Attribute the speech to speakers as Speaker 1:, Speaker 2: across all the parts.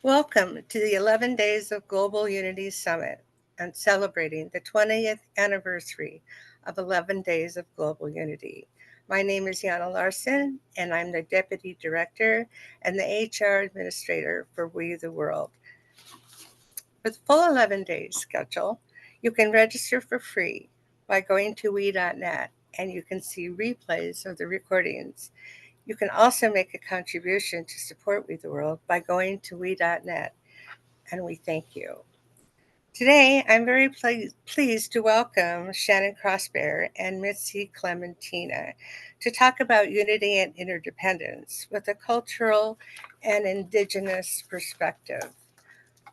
Speaker 1: Welcome to the 11 Days of Global Unity Summit and celebrating the 20th anniversary of 11 Days of Global Unity. My name is Jana Larsen, and I'm the Deputy Director and the HR Administrator for We the World. With full 11 days schedule, you can register for free by going to we.net, and you can see replays of the recordings. You can also make a contribution to support We the World by going to we.net, and we thank you. Today, I'm very pleased to welcome Shannon CrossBear and Mitzy Clementina to talk about unity and interdependence with a cultural and indigenous perspective.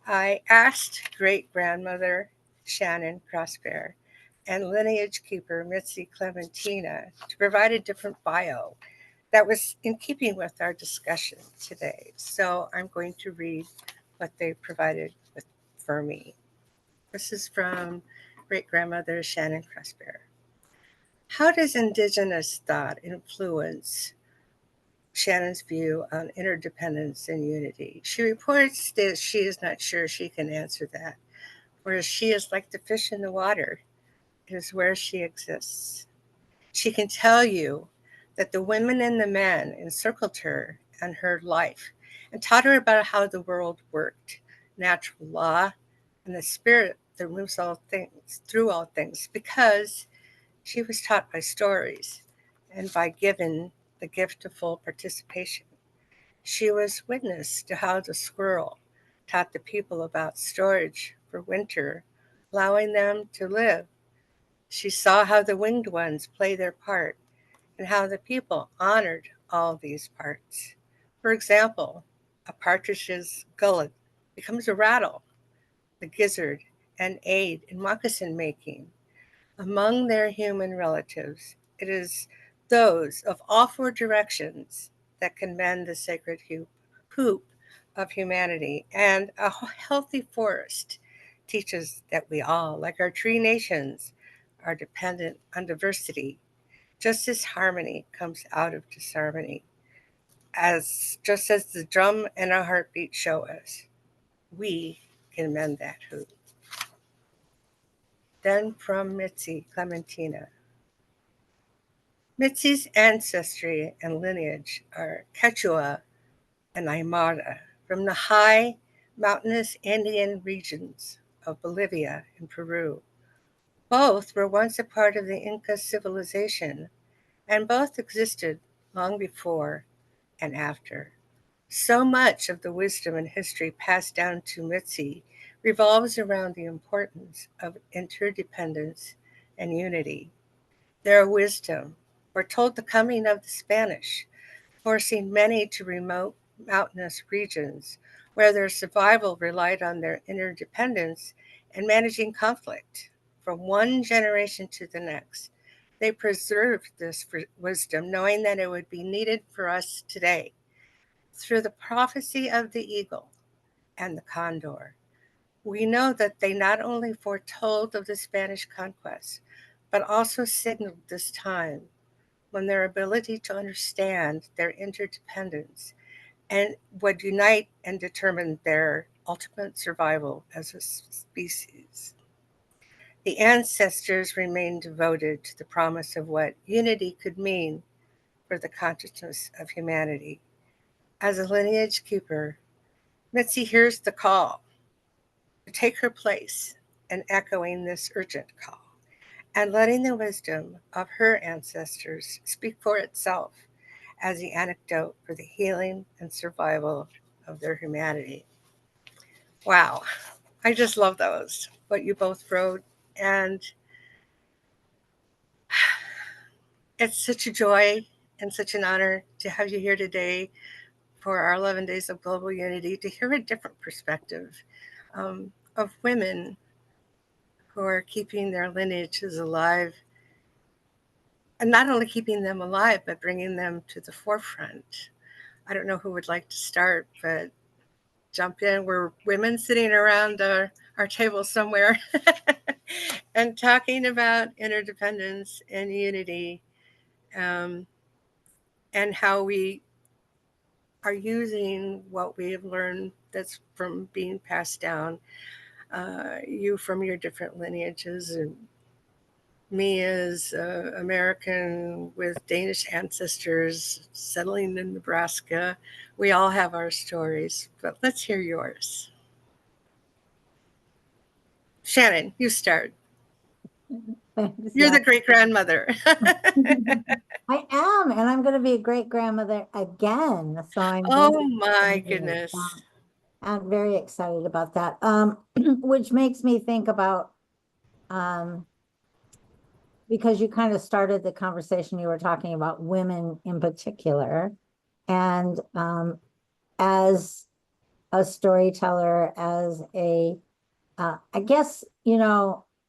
Speaker 1: I asked great-grandmother Shannon CrossBear and lineage keeper Mitzy Clementina to provide a different bio that was in keeping with our discussion today. So I'm going to read what they provided for me. This is from great-grandmother Shannon CrossBear. How does indigenous thought influence Shannon's view on interdependence and unity? She reports that she is not sure she can answer that, whereas she is like the fish in the water. It is where she exists. She can tell you that the women and the men encircled her and her life and taught her about how the world worked, natural law, and the spirit that moves all things through all things, because she was taught by stories and by given the gift of full participation. She was witness to how the squirrel taught the people about storage for winter, allowing them to live. She saw how the winged ones play their part and how the people honored all these parts. For example, a partridge's gullet becomes a rattle, the gizzard and aid in moccasin making. Among their human relatives, it is those of all four directions that can mend the sacred hoop of humanity. And a healthy forest teaches that we all, like our tree nations, are dependent on diversity, just as harmony comes out of disharmony. Just as the drum and a heartbeat show us, we can mend that hoop. Then from Mitzy Clementina. Mitzy's ancestry and lineage are Quechua and Aymara from the high mountainous Andean regions of Bolivia and Peru. Both were once a part of the Inca civilization, and both existed long before and after. So much of the wisdom and history passed down to Mitzy revolves around the importance of interdependence and unity. Their wisdom foretold the coming of the Spanish, forcing many to remote mountainous regions where their survival relied on their interdependence and managing conflict from one generation to the next. They preserved this wisdom, knowing that it would be needed for us today. Through the prophecy of the eagle and the condor, we know that they not only foretold of the Spanish conquest, but also signaled this time when their ability to understand their interdependence and would unite and determine their ultimate survival as a species. The ancestors remained devoted to the promise of what unity could mean for the consciousness of humanity. As a lineage keeper, Mitzy hears the call to take her place in echoing this urgent call and letting the wisdom of her ancestors speak for itself as the antidote for the healing and survival of their humanity. Wow, I just love those, what you both wrote. And it's such a joy and such an honor to have you here today for our 11 Days of Global Unity, to hear a different perspective of women who are keeping their lineages alive, and not only keeping them alive, but bringing them to the forefront. I don't know who would like to start, but jump in. We're women sitting around our table somewhere and talking about interdependence and unity, and how we are using what we have learned that's from being passed down, you from your different lineages, and me as American with Danish ancestors settling in Nebraska. We all have our stories, but let's hear yours. Shannon, you start.
Speaker 2: Thanks,
Speaker 1: You're
Speaker 2: yeah.
Speaker 1: the great grandmother.
Speaker 2: I am, and I'm going to be a great grandmother again. So I'm very
Speaker 1: Oh my
Speaker 2: excited.
Speaker 1: goodness.
Speaker 2: I'm very excited about that. Which makes me think about um, because you kind of started the conversation, you were talking about women in particular. And as a storyteller, as a I guess,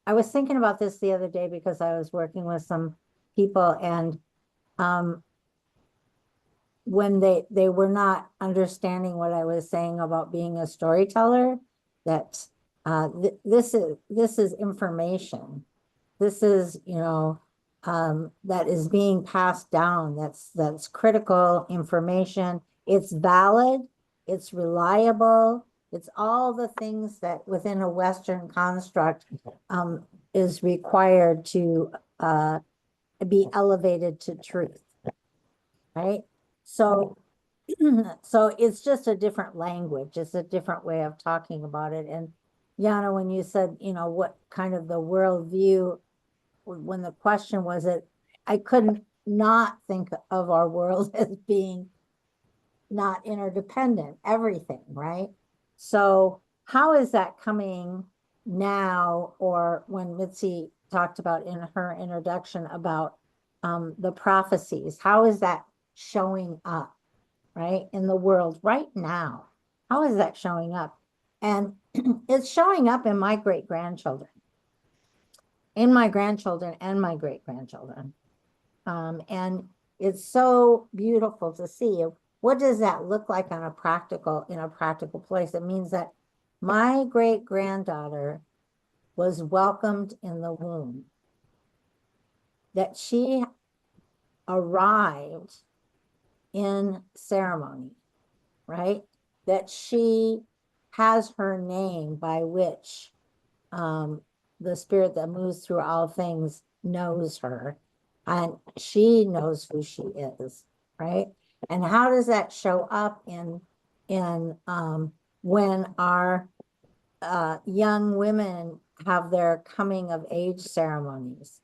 Speaker 2: I was thinking about this the other day because I was working with some people, and um, when they were not understanding what I was saying about being a storyteller, that this is information. This is, that is being passed down. That's critical information. It's valid, it's reliable, it's all the things that within a Western construct is required to be elevated to truth, right? So so it's just a different language. It's a different way of talking about it. And Jana, when you said, what kind of the worldview, when the question was it, I couldn't not think of our world as being not interdependent, everything, right? So how is that coming now, or when Mitzy talked about in her introduction about the prophecies, how is that showing up, right, in the world right now? How is that showing up? And it's showing up in my great grandchildren, in my grandchildren and my great grandchildren. And it's so beautiful to see. What does that look like on in a practical place? It means that my great granddaughter was welcomed in the womb, that she arrived in ceremony, right? That she has her name by which um, the spirit that moves through all things knows her, and she knows who she is, right? And how does that show up in when our young women have their coming of age ceremonies,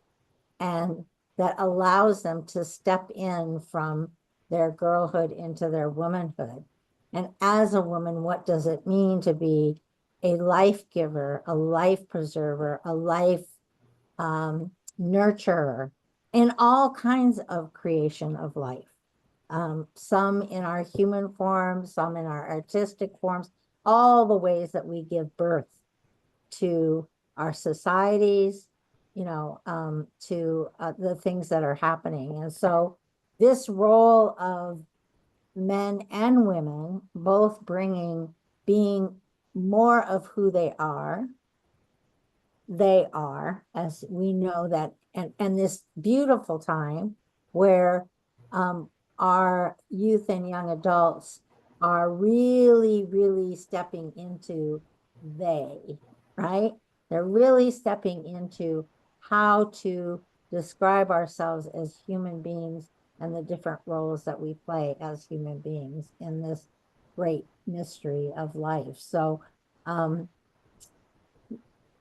Speaker 2: and that allows them to step in from their girlhood into their womanhood? And as a woman, what does it mean to be a life giver, a life preserver, a life nurturer in all kinds of creation of life? Some in our human forms, some in our artistic forms, all the ways that we give birth to our societies, to the things that are happening. And so this role of men and women both being more of who they are, as we know that, and this beautiful time where our youth and young adults are really, really stepping into they, right? They're really stepping into how to describe ourselves as human beings and the different roles that we play as human beings in this great mystery of life. So,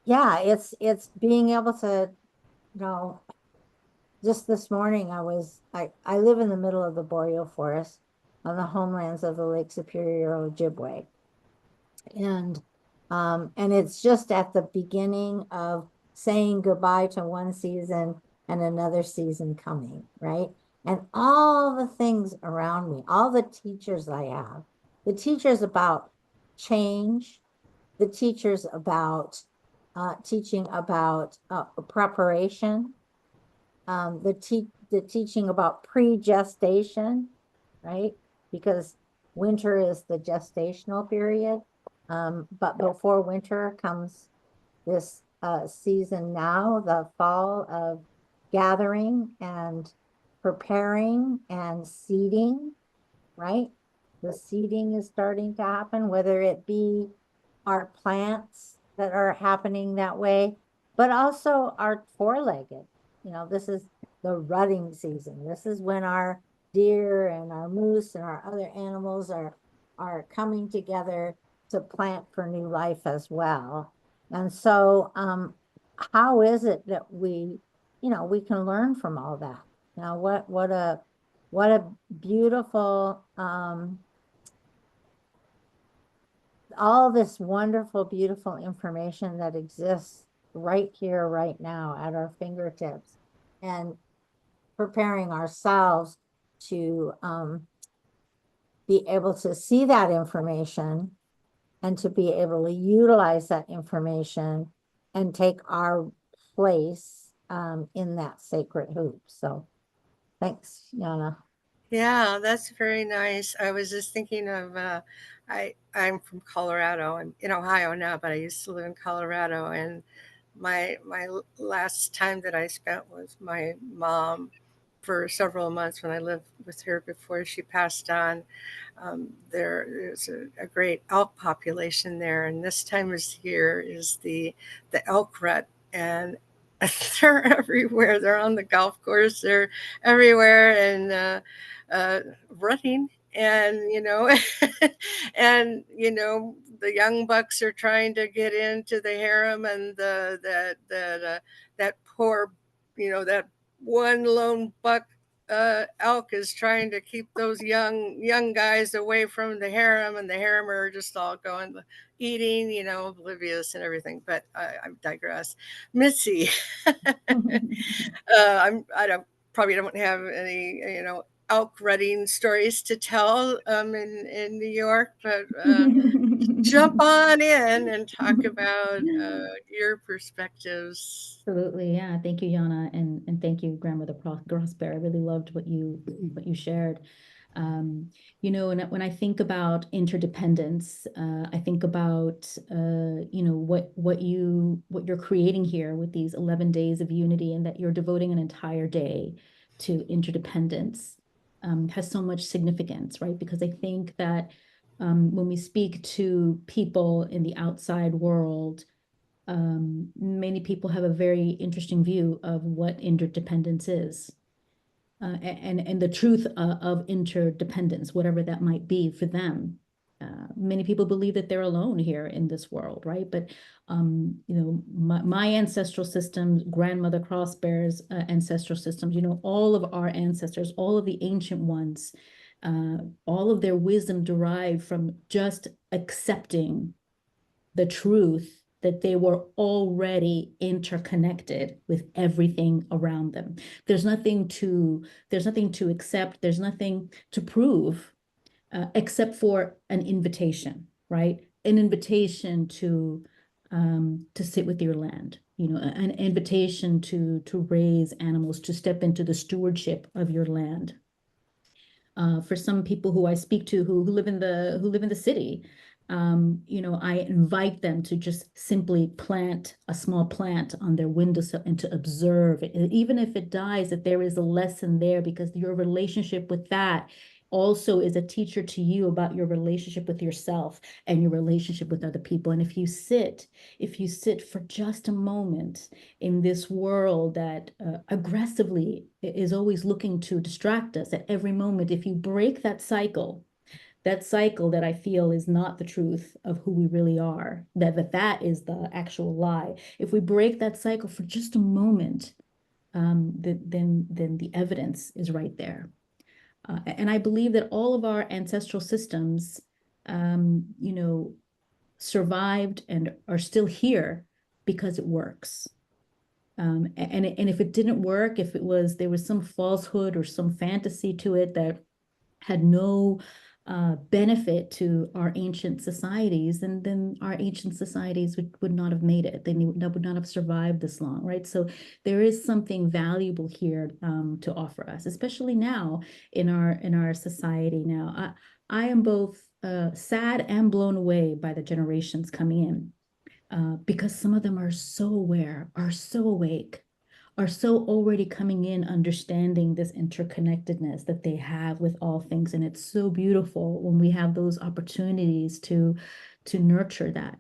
Speaker 2: yeah, it's being able to, you know, just this morning I live in the middle of the boreal forest on the homelands of the Lake Superior Ojibwe. And it's just at the beginning of saying goodbye to one season and another season coming, right? And all the things around me, all the teachers I have, the teachers about change, the teachers about teaching about preparation, the teaching about pre-gestation, right? Because winter is the gestational period. But before winter comes this season now, the fall of gathering and preparing and seeding, right? The seeding is starting to happen, whether it be our plants that are happening that way, but also our four-legged. This is the rutting season. This is when our deer and our moose and our other animals are coming together to plant for new life as well. And so, how is it that we can learn from all that? What a beautiful, all this wonderful, beautiful information that exists right here, right now at our fingertips, and preparing ourselves to be able to see that information and to be able to utilize that information and take our place in that sacred hoop. So thanks, Jana.
Speaker 1: Yeah, that's very nice. I was just thinking of I'm from Colorado. I'm in Ohio now, but I used to live in Colorado, and my last time that I spent with my mom for several months when I lived with her before she passed on. There's a great elk population there, and this time of year is the elk rut, and they're everywhere. They're on the golf course. They're everywhere, and running. And and the young bucks are trying to get into the harem, and that poor, that one lone buck elk is trying to keep those young guys away from the harem, and the harem are just all going eating, oblivious and everything. But I digress. Mitzi, I don't probably don't have any elk rutting stories to tell in New York, but jump on in and talk about your perspectives.
Speaker 3: Absolutely, yeah. Thank you, Jana, and thank you, Grandmother CrossBear. I really loved what you shared. Um, and when I think about interdependence, I think about what you're creating here with these 11 days of unity, and that you're devoting an entire day to interdependence, has so much significance, right? Because I think that when we speak to people in the outside world, many people have a very interesting view of what interdependence is, and the truth of interdependence, whatever that might be for them. Many people believe that they're alone here in this world, right? But my ancestral systems, grandmother CrossBear's ancestral systems, all of our ancestors, all of the ancient ones, all of their wisdom derived from just accepting the truth that they were already interconnected with everything around them. There's nothing to accept, there's nothing to prove, except for an invitation, right? An invitation to sit with your land, an invitation to raise animals, to step into the stewardship of your land. For some people who I speak to who live in the city, I invite them to just simply plant a small plant on their windowsill and to observe it. Even if it dies, that there is a lesson there, because your relationship with that also is a teacher to you about your relationship with yourself and your relationship with other people. And if you sit for just a moment in this world that aggressively is always looking to distract us at every moment, if you break that cycle that I feel is not the truth of who we really are, that is the actual lie. If we break that cycle for just a moment, then the evidence is right there. And I believe that all of our ancestral systems, survived and are still here because it works. And if it didn't work, if there was some falsehood or some fantasy to it that had no benefit to our ancient societies, then our ancient societies would not have made it. They would not have survived this long, right? So there is something valuable here to offer us, especially now in our society now. I am both sad and blown away by the generations coming in, because some of them are so aware, are so awake, are so already coming in understanding this interconnectedness that they have with all things. And it's so beautiful when we have those opportunities to nurture that.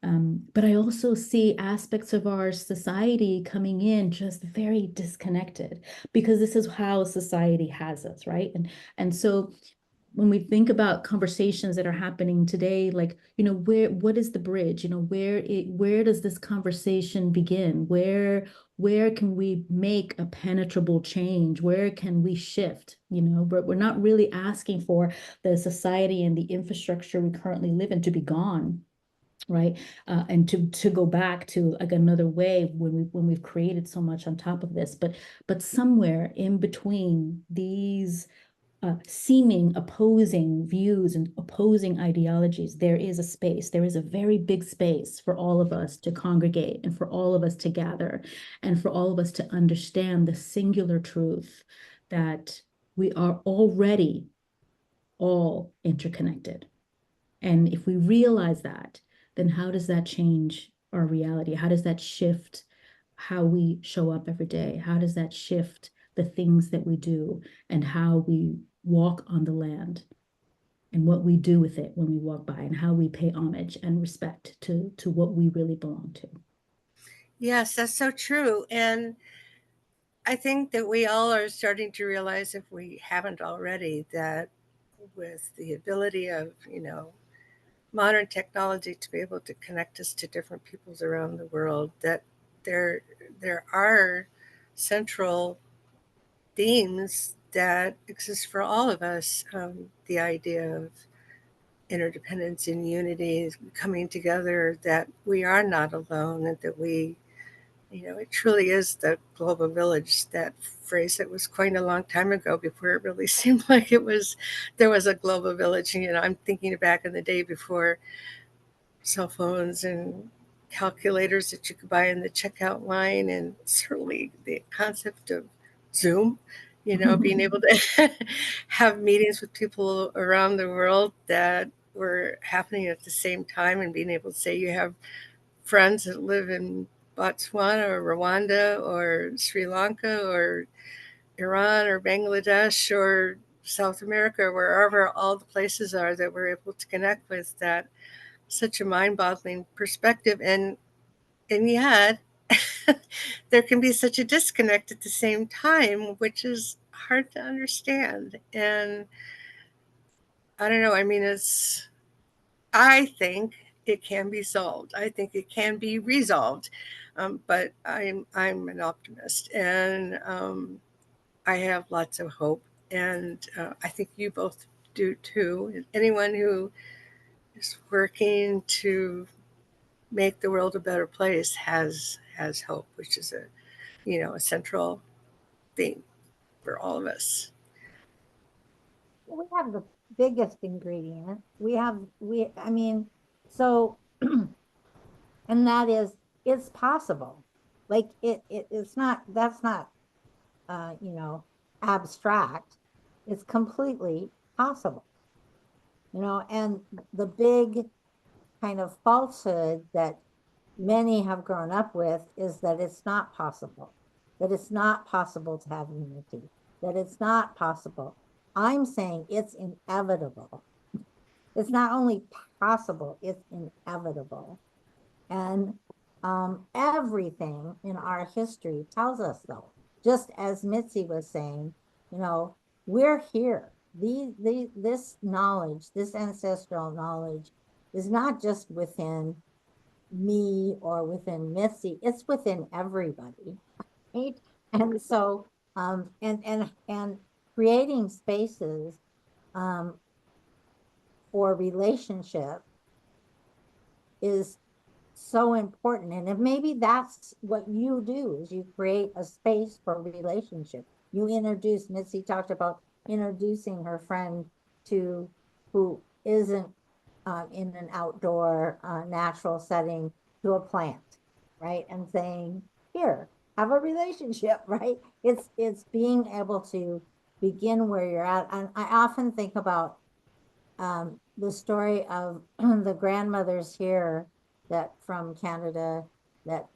Speaker 3: But I also see aspects of our society coming in just very disconnected, because this is how society has us, right? And so when we think about conversations that are happening today, like, what is the bridge? Where does this conversation begin? Where can we make a penetrable change? Where can we shift? We're not really asking for the society and the infrastructure we currently live in to be gone, right? And to go back to like another way when we've created so much on top of this, but somewhere in between these seeming opposing views and opposing ideologies, there is a space. There is a very big space for all of us to congregate and for all of us to gather and for all of us to understand the singular truth that we are already all interconnected. And if we realize that, then how does that change our reality? How does that shift how we show up every day? How does that shift the things that we do and how we walk on the land and what we do with it when we walk by and how we pay homage and respect to what we really belong to?
Speaker 1: Yes, that's so true. And I think that we all are starting to realize, if we haven't already, that with the ability of, modern technology to be able to connect us to different peoples around the world, that there there are central themes that exist for all of us. The idea of interdependence and unity, coming together, that we are not alone, and that it truly is the global village, that phrase that was coined a long time ago, before it really seemed like there was a global village. And, I'm thinking back in the day before cell phones and calculators that you could buy in the checkout line, and certainly the concept of Zoom, being able to have meetings with people around the world that were happening at the same time, and being able to say you have friends that live in Botswana or Rwanda or Sri Lanka or Iran or Bangladesh or South America, or wherever all the places are that we're able to connect with. That such a mind-boggling perspective, and yet there can be such a disconnect at the same time, which is hard to understand. And I don't know, I mean, I think it can be solved. I think it can be resolved. But I'm an optimist, and I have lots of hope, and I think you both do too. And anyone who is working to make the world a better place has hope, which is a central theme for all of us.
Speaker 2: We have the biggest ingredient. I mean, so, and that is, it's possible. Like it's not, that's not, uh, you know, abstract. It's completely possible, and the big kind of falsehood that many have grown up with is that it's not possible, that it's not possible to have unity, that it's not possible. I'm saying it's inevitable. It's not only possible, it's inevitable. And everything in our history tells us so. Just as Mitzi was saying, you know, we're here. This knowledge, this ancestral knowledge, is not just within me or within Mitzi, it's within everybody, right? And so, and creating spaces um, for relationship is so important. And if maybe that's what you do, is you create a space for relationship. You introduce, Mitzi talked about introducing her friend to who isn't in an outdoor natural setting, to a plant, right? And saying, here, have a relationship, right? It's being able to begin where you're at. And I often think about the story of the grandmothers here that from Canada that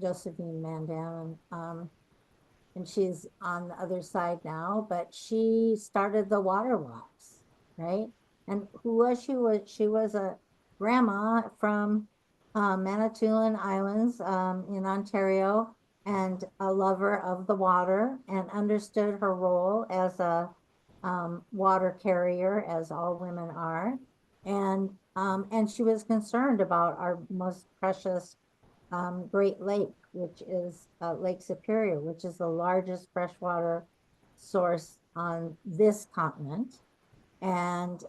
Speaker 2: Josephine Mandan, and she's on the other side now, but she started the water walks, right? And who was she? She was a grandma from Manitoulin Islands in Ontario, and a lover of the water, and understood her role as a water carrier, as all women are, and she was concerned about our most precious Great Lake, which is Lake Superior, which is the largest freshwater source on this continent, and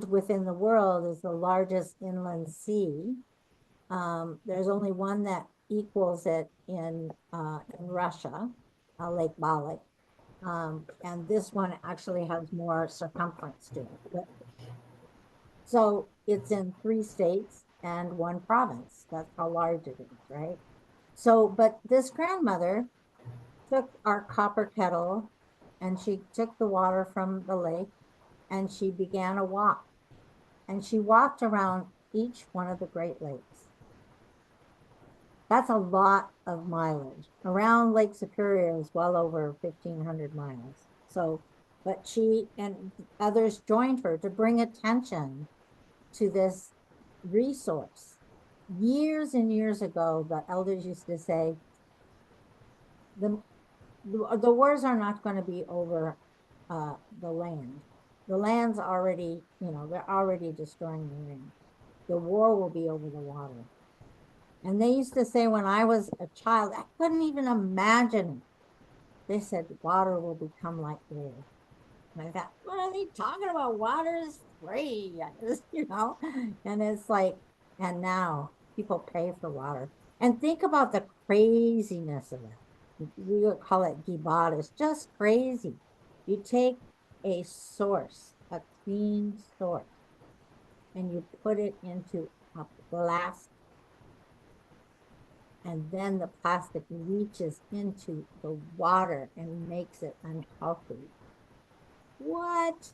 Speaker 2: within the world is the largest inland sea. There's only one that equals it in Russia, Lake Balik. And this one actually has more circumference to it. So it's in 3 states and one province. That's how large it is, right? So, but this grandmother took our copper kettle and she took the water from the lake and she began a walk. And she walked around each one of the Great Lakes. That's a lot of mileage. Around Lake Superior is well over 1,500 miles. So, but she and others joined her to bring attention to this resource. Years and years ago, the elders used to say, the the wars are not going to be over the land. The land's already, they're already destroying the land. The war will be over the water. And they used to say when I was a child, I couldn't even imagine it. They said water will become like air. And I thought, what are they talking about? Water is free, And it's like, and now people pay for water. And think about the craziness of it. We would call it gibad. It's just crazy. You take a source, a clean source, and you put it into a plastic, and then the plastic reaches into the water and makes it unhealthy. What?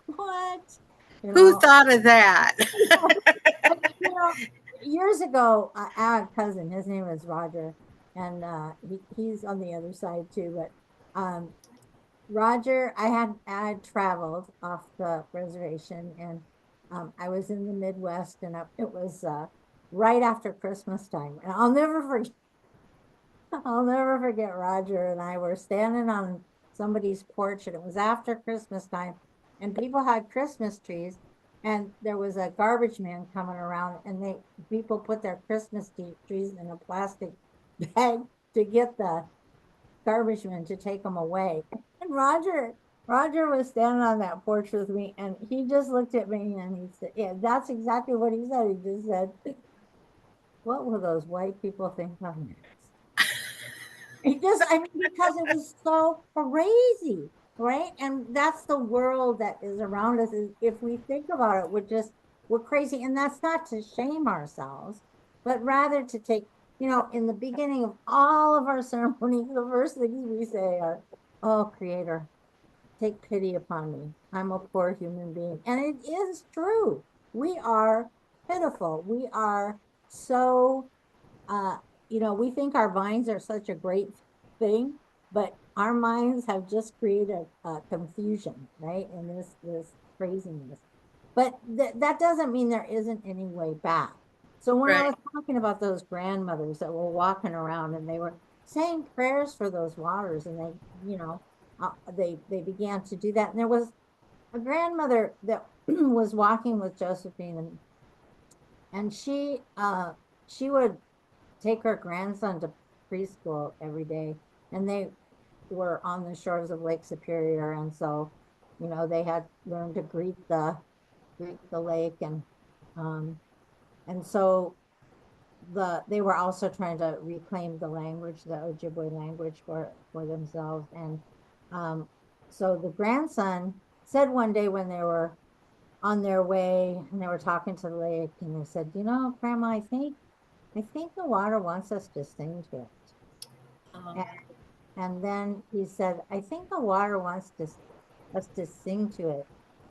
Speaker 2: What? You
Speaker 1: Who
Speaker 2: know,
Speaker 1: thought of that?
Speaker 2: and, years ago, I had a cousin, his name is Roger, and he's on the other side too. But Roger, I had traveled off the reservation, and I was in the Midwest, and it was right after Christmas time, and I'll never forget Roger and I were standing on somebody's porch, and it was after Christmas time, and people had Christmas trees, and there was a garbage man coming around, and people put their Christmas trees in a plastic bag to get the garbage man to take them away. And Roger was standing on that porch with me, and he just looked at me and he said, "Yeah, that's exactly what he said." He just said, "What will those white people think of next?" I mean, because it was so crazy, right? And that's the world that is around us. If we think about it, we're crazy. And that's not to shame ourselves, but rather to take, in the beginning of all of our ceremonies, the first things we say are, "Oh, Creator, take pity upon me. I'm a poor human being." And it is true. We are pitiful. We are so uh, we think our minds are such a great thing, but our minds have just created confusion, right? And this craziness. But that doesn't mean there isn't any way back. So when I
Speaker 1: Right.
Speaker 2: was talking about those grandmothers that were walking around and they were saying prayers for those waters, and they began to do that. And there was a grandmother that was walking with Josephine, and she would take her grandson to preschool every day, and they were on the shores of Lake Superior, and so they had learned to greet the lake, um and so they were also trying to reclaim the language, the Ojibwe language, for themselves. And um so the grandson said one day when they were on their way and they were talking to the lake, and they said, "Grandma, I think the water wants us to sing to it."
Speaker 1: Oh,
Speaker 2: And, and then he said, "I think the water wants us to sing to it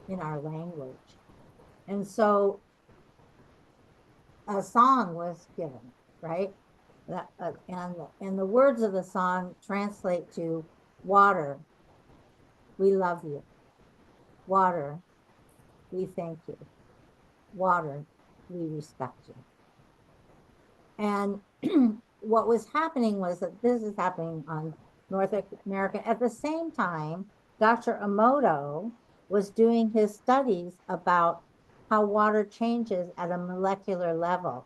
Speaker 2: in our language." And so a song was given, right? That and the words of the song translate to water, we love you. Water, we thank you. Water, we respect you. And what was happening was that this is happening on North America. At the same time, Dr. Emoto was doing his studies about how water changes at a molecular level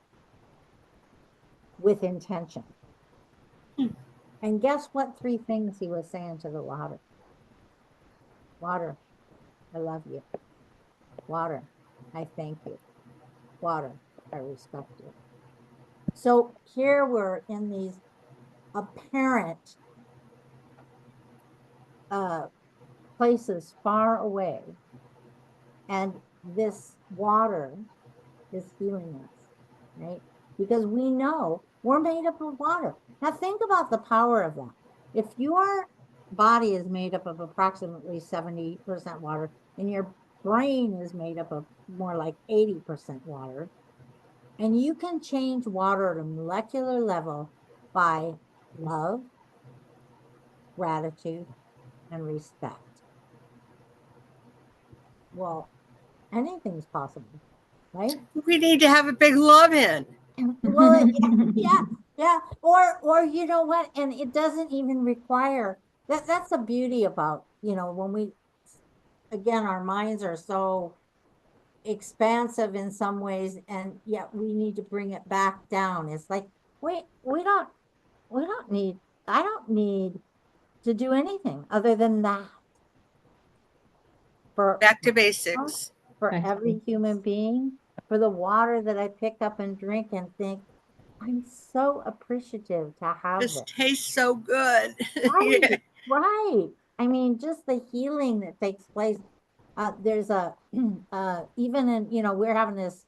Speaker 2: with intention. And guess what three things he was saying to the water? Water, I love you. Water, I thank you. Water, I respect you. So here we're in these apparent uh, places far away, and this water is healing us, right? Because we know we're made up of water. Now, think about the power of that. If your body is made up of approximately 70% water, and your brain is made up of more like 80% water, and you can change water at a molecular level by love, gratitude, and respect. Well, anything's possible, right?
Speaker 1: We need to have a big love in.
Speaker 2: Well, yeah, yeah. Or you know what? And it doesn't even require that. That's the beauty about, when we, again, our minds are so expansive in some ways, and yet we need to bring it back down. It's like, wait, we don't need, I don't need to do anything other than that for
Speaker 1: Back to basics.
Speaker 2: for
Speaker 3: Back to
Speaker 2: every human
Speaker 3: basics.
Speaker 2: being, for the water that I pick up and drink and think, I'm so appreciative to have
Speaker 1: This
Speaker 2: this.
Speaker 1: tastes so good. Yeah.
Speaker 2: Right, right. I mean, just the healing that takes place. There's a even in, we're having this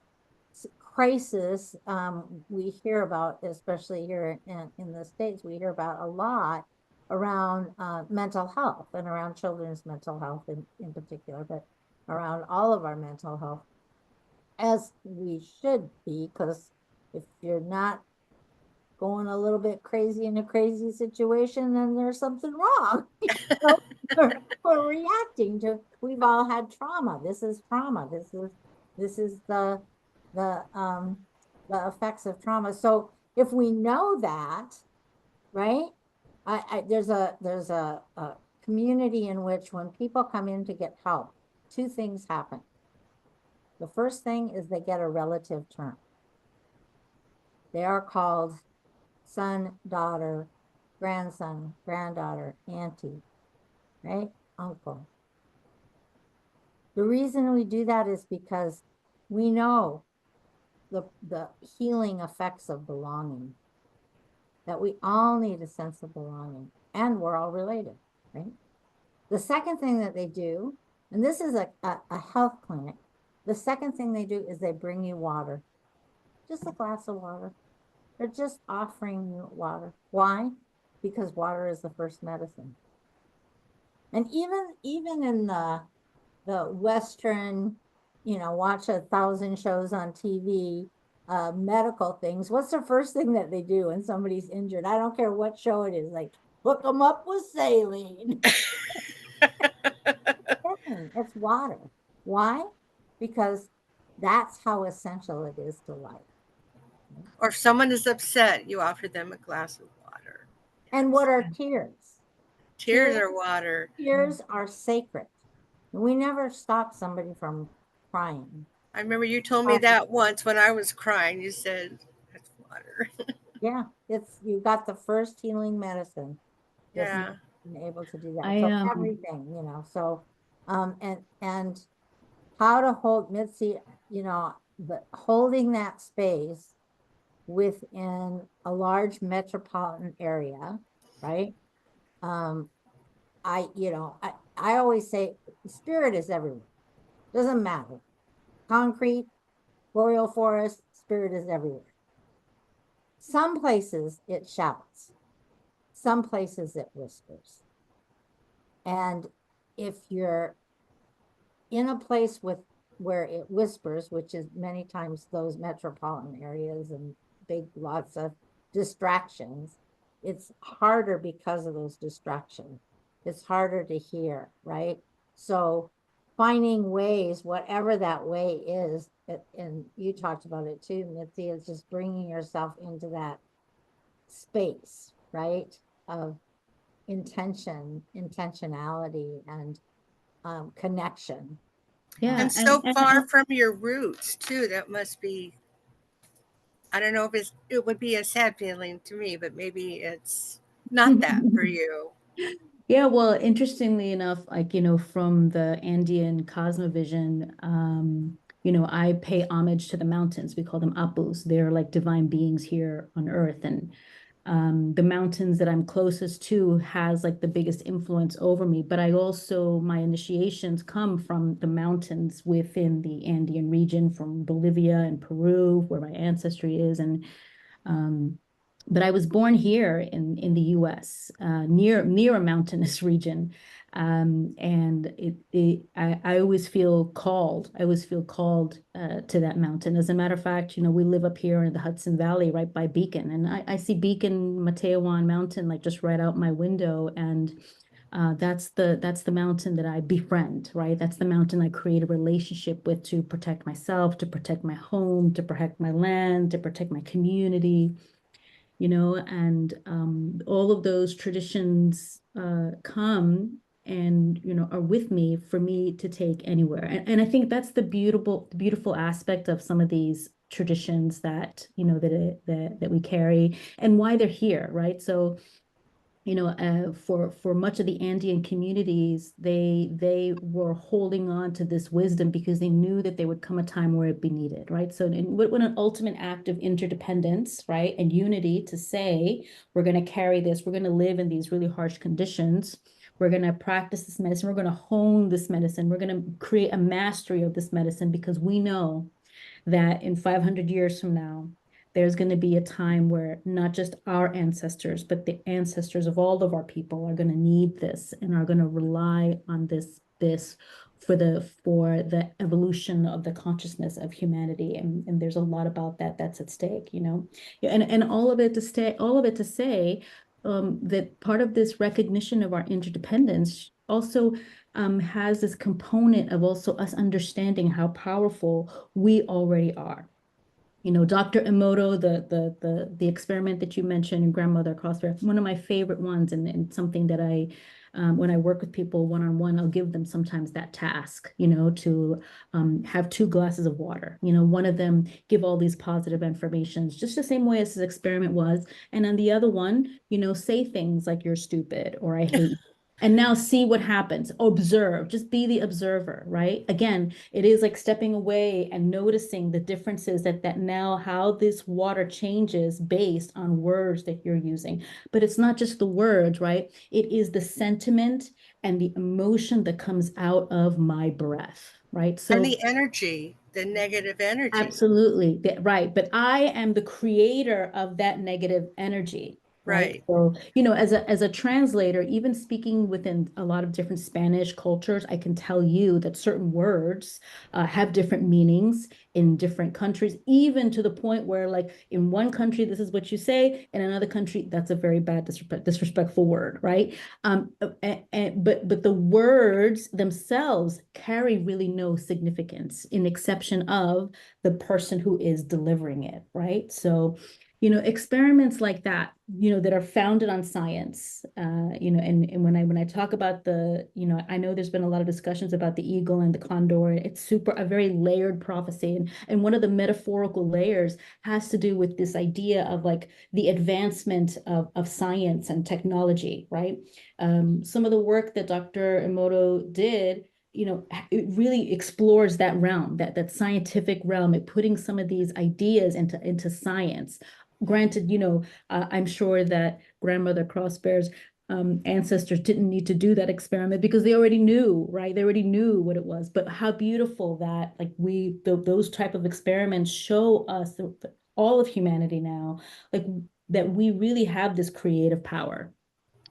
Speaker 2: crisis, we hear about, especially here in the States, we hear about a lot around mental health and around children's mental health in particular, but around all of our mental health, as we should be, because if you're not going a little bit crazy in a crazy situation, then there's something wrong. We're reacting to, we've all had trauma. This is trauma. This is the the effects of trauma. So if we know that, right? There's a community in which when people come in to get help, two things happen. The first thing is they get a relative term. They are called son, daughter, grandson, granddaughter, auntie, right? Uncle. The reason we do that is because we know the healing effects of belonging, that we all need a sense of belonging, and we're all related, right? The second thing that they do, and this is a health clinic, the second thing they do is they bring you water, just a glass of water. They're just offering you water. Why? Because water is the first medicine. And even in the Western, watch 1,000 shows on TV, medical things, what's the first thing that they do when somebody's injured? I don't care what show it is, like hook them up with saline. It's water. Why? Because that's how essential it is to life.
Speaker 1: Or if someone is upset, you offer them a glass of water.
Speaker 2: And what are tears?
Speaker 1: Tears
Speaker 2: Tears,
Speaker 1: are water.
Speaker 2: tears are sacred. We never stop somebody from crying.
Speaker 1: I remember you told me that once when I was crying. You said, that's water.
Speaker 2: Yeah, you got the first healing medicine, just
Speaker 1: Yeah.
Speaker 2: being able to do that.
Speaker 3: I
Speaker 2: So everything, so and how to hold Mitzi, the holding that space within a large metropolitan area, right? Um, I always say spirit is everywhere. Doesn't matter. Concrete, boreal forest, spirit is everywhere. Some places it shouts, some places it whispers. And if you're in a place with where it whispers, which is many times those metropolitan areas and big lots of distractions, it's harder because of those distractions. It's harder to hear, right? So finding ways, whatever that way is, and you talked about it too, Mitzi, is just bringing yourself into that space, right? Of intentionality, and connection.
Speaker 3: Yeah,
Speaker 1: And so far from your roots too, that must be, I don't know if it would be a sad feeling to me, but maybe it's not that for you.
Speaker 3: Yeah, well, interestingly enough, like, from the Andean cosmovision, I pay homage to the mountains. We call them apus. They're like divine beings here on earth. And the mountains that I'm closest to has like the biggest influence over me. But I also, my initiations come from the mountains within the Andean region, from Bolivia and Peru, where my ancestry is. And um, but I was born here in the U.S. Near a mountainous region, and I always feel called. I always feel called to that mountain. As a matter of fact, we live up here in the Hudson Valley, right by Beacon, and I see Beacon Matewan Mountain like just right out my window, and that's the mountain that I befriend, right? That's the mountain I create a relationship with to protect myself, to protect my home, to protect my land, to protect my community, and all of those traditions come and are with me for me to take anywhere. And I think that's the beautiful aspect of some of these traditions that that we carry and why they're here, right? So for much of the Andean communities, they were holding on to this wisdom because they knew that there would come a time where it'd be needed, right? So when an ultimate act of interdependence, right, and unity to say, we're going to carry this, we're going to live in these really harsh conditions, we're going to practice this medicine, we're going to hone this medicine, we're going to create a mastery of this medicine because we know that in 500 years from now, there's going to be a time where not just our ancestors, but the ancestors of all of our people are going to need this and are going to rely on this for the evolution of the consciousness of humanity. And there's a lot about that's at stake, and all of it to say that part of this recognition of our interdependence also has this component of also us understanding how powerful we already are. Dr. Emoto, the experiment that you mentioned in Grandmother CrossBear, one of my favorite ones, and something that when I work with people one-on-one, I'll give them sometimes that task, to have 2 glasses of water. One of them give all these positive affirmations, just the same way as this experiment was, and on the other one, say things like "you're stupid" or "I hate you." And now see what happens. Observe, just be the observer, right? Again, it is like stepping away and noticing the differences that now how this water changes based on words that you're using. But it's not just the words, right? It is the sentiment and the emotion that comes out of my breath, right?
Speaker 1: And
Speaker 3: So
Speaker 1: the energy, the negative energy.
Speaker 3: absolutely, right. But I am the creator of that negative energy, right?
Speaker 1: Right.
Speaker 3: So, as a translator, even speaking within a lot of different Spanish cultures, I can tell you that certain words have different meanings in different countries, even to the point where, like, in one country, this is what you say, in another country, that's a very bad, disrespectful word, right? But the words themselves carry really no significance, in exception of the person who is delivering it, right? So, experiments like that, that are founded on science, and when I talk about I know there's been a lot of discussions about the eagle and the condor. It's a very layered prophecy, and one of the metaphorical layers has to do with this idea of like the advancement of science and technology, right? Some of the work that Dr. Emoto did, it really explores that realm, that scientific realm, it putting some of these ideas into science. Granted, I'm sure that Grandmother CrossBear's ancestors didn't need to do that experiment because they already knew, right? They already knew what it was. But how beautiful that, like, those type of experiments show us, all of humanity now, like, that we really have this creative power.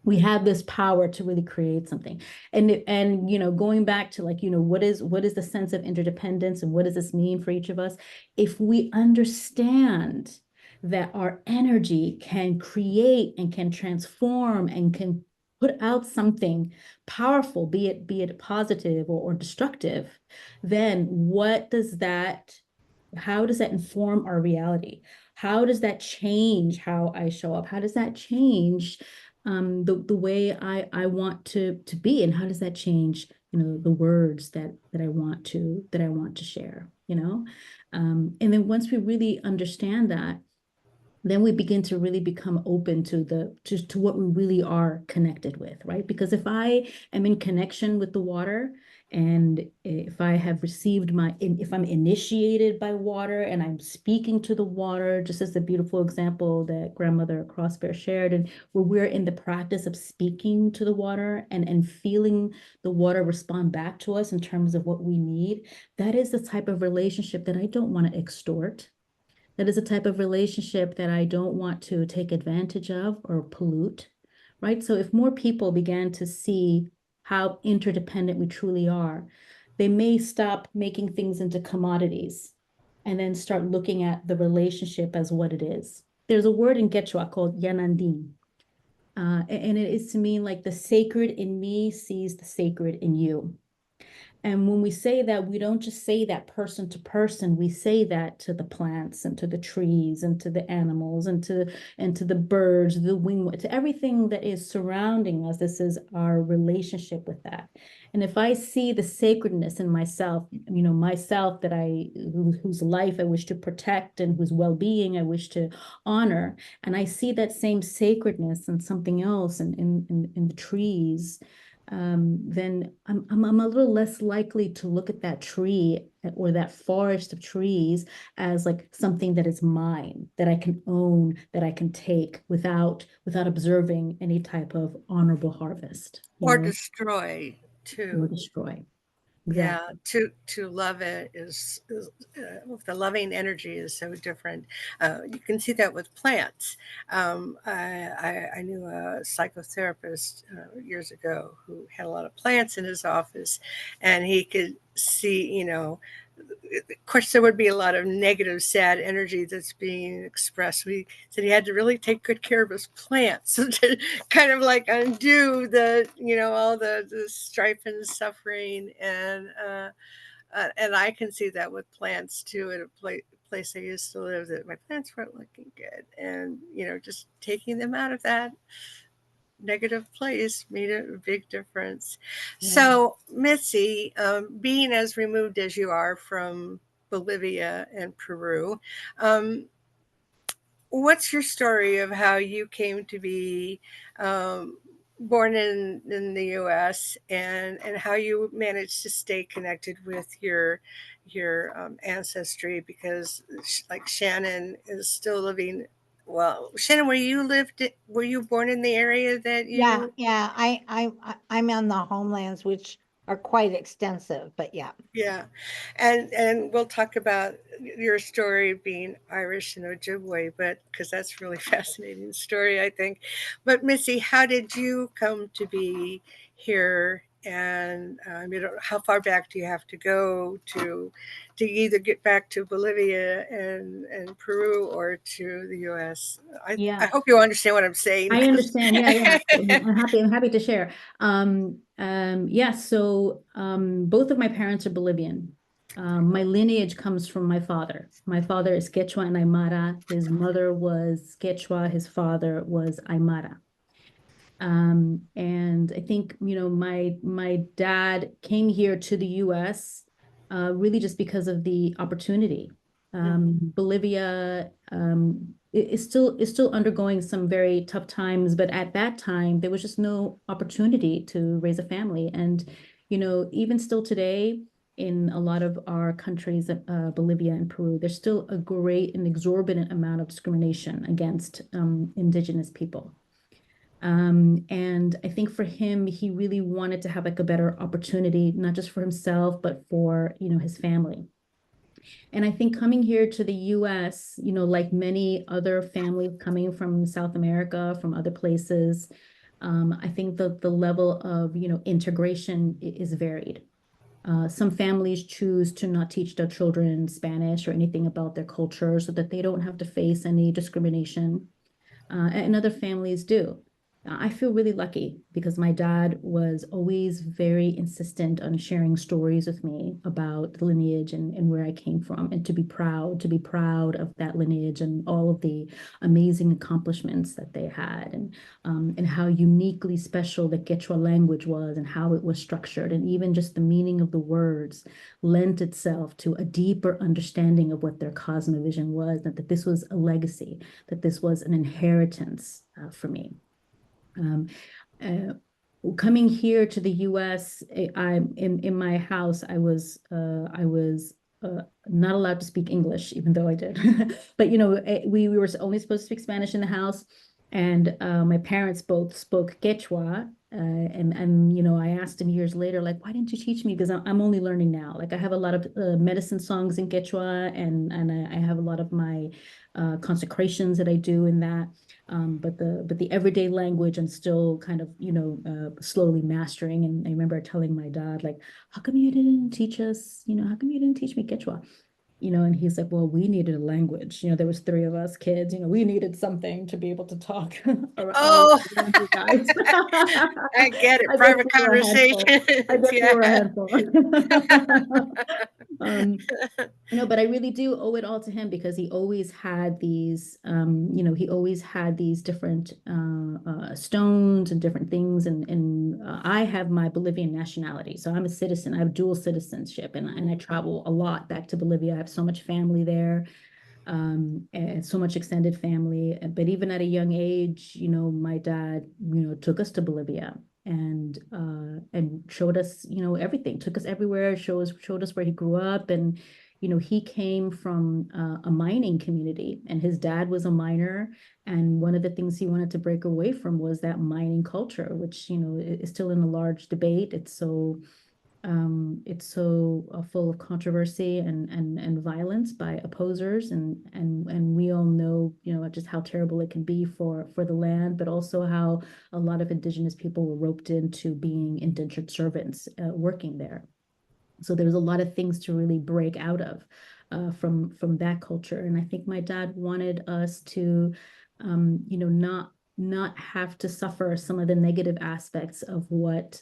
Speaker 3: We have this power to really create something. And going back to, like, what is the sense of interdependence, and what does this mean for each of us? If we understand that our energy can create and can transform and can put out something powerful, be it positive or destructive, then how does that inform our reality? How does that change how I show up? How does that change the way I want to be, and how does that change the words that I want to share, and then once we really understand that, then we begin to really become open to what we really are connected with, right? Because if I am in connection with the water, and if I'm initiated by water and I'm speaking to the water, just as the beautiful example that grandmother CrossBear shared, and where we're in the practice of speaking to the water and feeling the water respond back to us in terms of what we need, that is the type of relationship that I don't want to extort. That is a type of relationship that I don't want to take advantage of or pollute, right? So if more people began to see how interdependent we truly are, they may stop making things into commodities and then start looking at the relationship as what it is. There's a word in Quechua called yanandin, and it is to mean like the sacred in me sees the sacred in you. And when we say that, we don't just say that person to person, we say that to the plants and to the trees and to the animals and to the birds, the wing, to everything that is surrounding us. This is our relationship with that. And if I see the sacredness in myself, myself whose life I wish to protect and whose well-being I wish to honor, and I see that same sacredness in something else, in the trees, then I'm a little less likely to look at that tree or that forest of trees as like something that is mine, that I can own, that I can take without observing any type of honorable harvest,
Speaker 1: Or destroy
Speaker 3: or
Speaker 1: too.
Speaker 3: destroy.
Speaker 1: Yeah,
Speaker 3: Exactly.
Speaker 1: to love it is the loving energy is so different. You can see that with plants. I knew a psychotherapist years ago who had a lot of plants in his office, and he could see, of course, there would be a lot of negative, sad energy that's being expressed. We said he had to really take good care of his plants to kind of like undo all the strife and suffering. And I can see that with plants too at a place I used to live, that my plants weren't looking good. And, just taking them out of that negative place made a big difference.
Speaker 2: Yeah.
Speaker 1: So, Mitzi, being as removed as you are from Bolivia and Peru, um, what's your story of how you came to be born in the U.S. and how you managed to stay connected with your ancestry? Because like Shannon is still living. Well, Shannon, were you born in the area that
Speaker 2: Yeah,
Speaker 1: you?
Speaker 2: yeah. I'm on the homelands, which are quite extensive, but yeah.
Speaker 1: Yeah, and we'll talk about your story being Irish and Ojibwe, but because that's a really fascinating story, I think. But Missy, how did you come to be here? And how far back do you have to go to either get back to Bolivia and Peru or to the U.S.? I
Speaker 3: Yeah.
Speaker 1: hope you understand what I'm saying
Speaker 3: I
Speaker 1: because
Speaker 3: understand. Yeah, yeah. I'm happy to share. Yeah, so both of my parents are Bolivian. My lineage comes from my father. My father is Quechua and Aymara. His mother was Quechua, his father was Aymara. And I think, my dad came here to the US really just because of the opportunity. Bolivia is still undergoing some very tough times, but at that time there was just no opportunity to raise a family. And even still today, in a lot of our countries, Bolivia and Peru, there's still a great and exorbitant amount of discrimination against indigenous people. And I think for him, he really wanted to have like a better opportunity, not just for himself, but for, his family. And I think coming here to the US, like many other families coming from South America, from other places, I think the level of, integration is varied. Some families choose to not teach their children Spanish or anything about their culture so that they don't have to face any discrimination. And other families do. I feel really lucky because my dad was always very insistent on sharing stories with me about the lineage and where I came from, and to be proud of that lineage and all of the amazing accomplishments that they had, and how uniquely special the Quechua language was and how it was structured, and even just the meaning of the words lent itself to a deeper understanding of what their cosmovision was, and that this was a legacy, that this was an inheritance for me. Um, uh, Coming here to the U.S., I'm in my house. I was not allowed to speak English, even though I did. But we were only supposed to speak Spanish in the house, and my parents both spoke Quechua. And I asked him years later, like, why didn't you teach me? Because I'm only learning now. Like, I have a lot of medicine songs in Quechua, and I have a lot of my consecrations that I do in that. But the everyday language I'm still kind of slowly mastering. And I remember telling my dad, like, how come you didn't teach us, how come you didn't teach me Quechua? And he's like, well, we needed a language. There was three of us kids, we needed something to be able to talk
Speaker 1: Oh,
Speaker 3: around you guys.
Speaker 1: I get it.
Speaker 3: I guess
Speaker 1: Private
Speaker 3: we were a handful. I
Speaker 1: conversations.
Speaker 3: guess we
Speaker 1: Yeah.
Speaker 3: were a handful. um, no, but I really do owe it all to him, because he always had these, different stones and different things. And I have my Bolivian nationality. So I'm a citizen. I have dual citizenship, and I travel a lot back to Bolivia. I have so much family there, and so much extended family. But even at a young age, my dad, took us to Bolivia and showed us, everything, took us everywhere, showed us where he grew up. And he came from a mining community, and his dad was a miner. And one of the things he wanted to break away from was that mining culture, which is still in a large debate. It's so full of controversy and violence by opposers, and we all know just how terrible it can be for the land, but also how a lot of indigenous people were roped into being indentured servants working there. So there's a lot of things to really break out of from that culture. And I think my dad wanted us to not have to suffer some of the negative aspects of what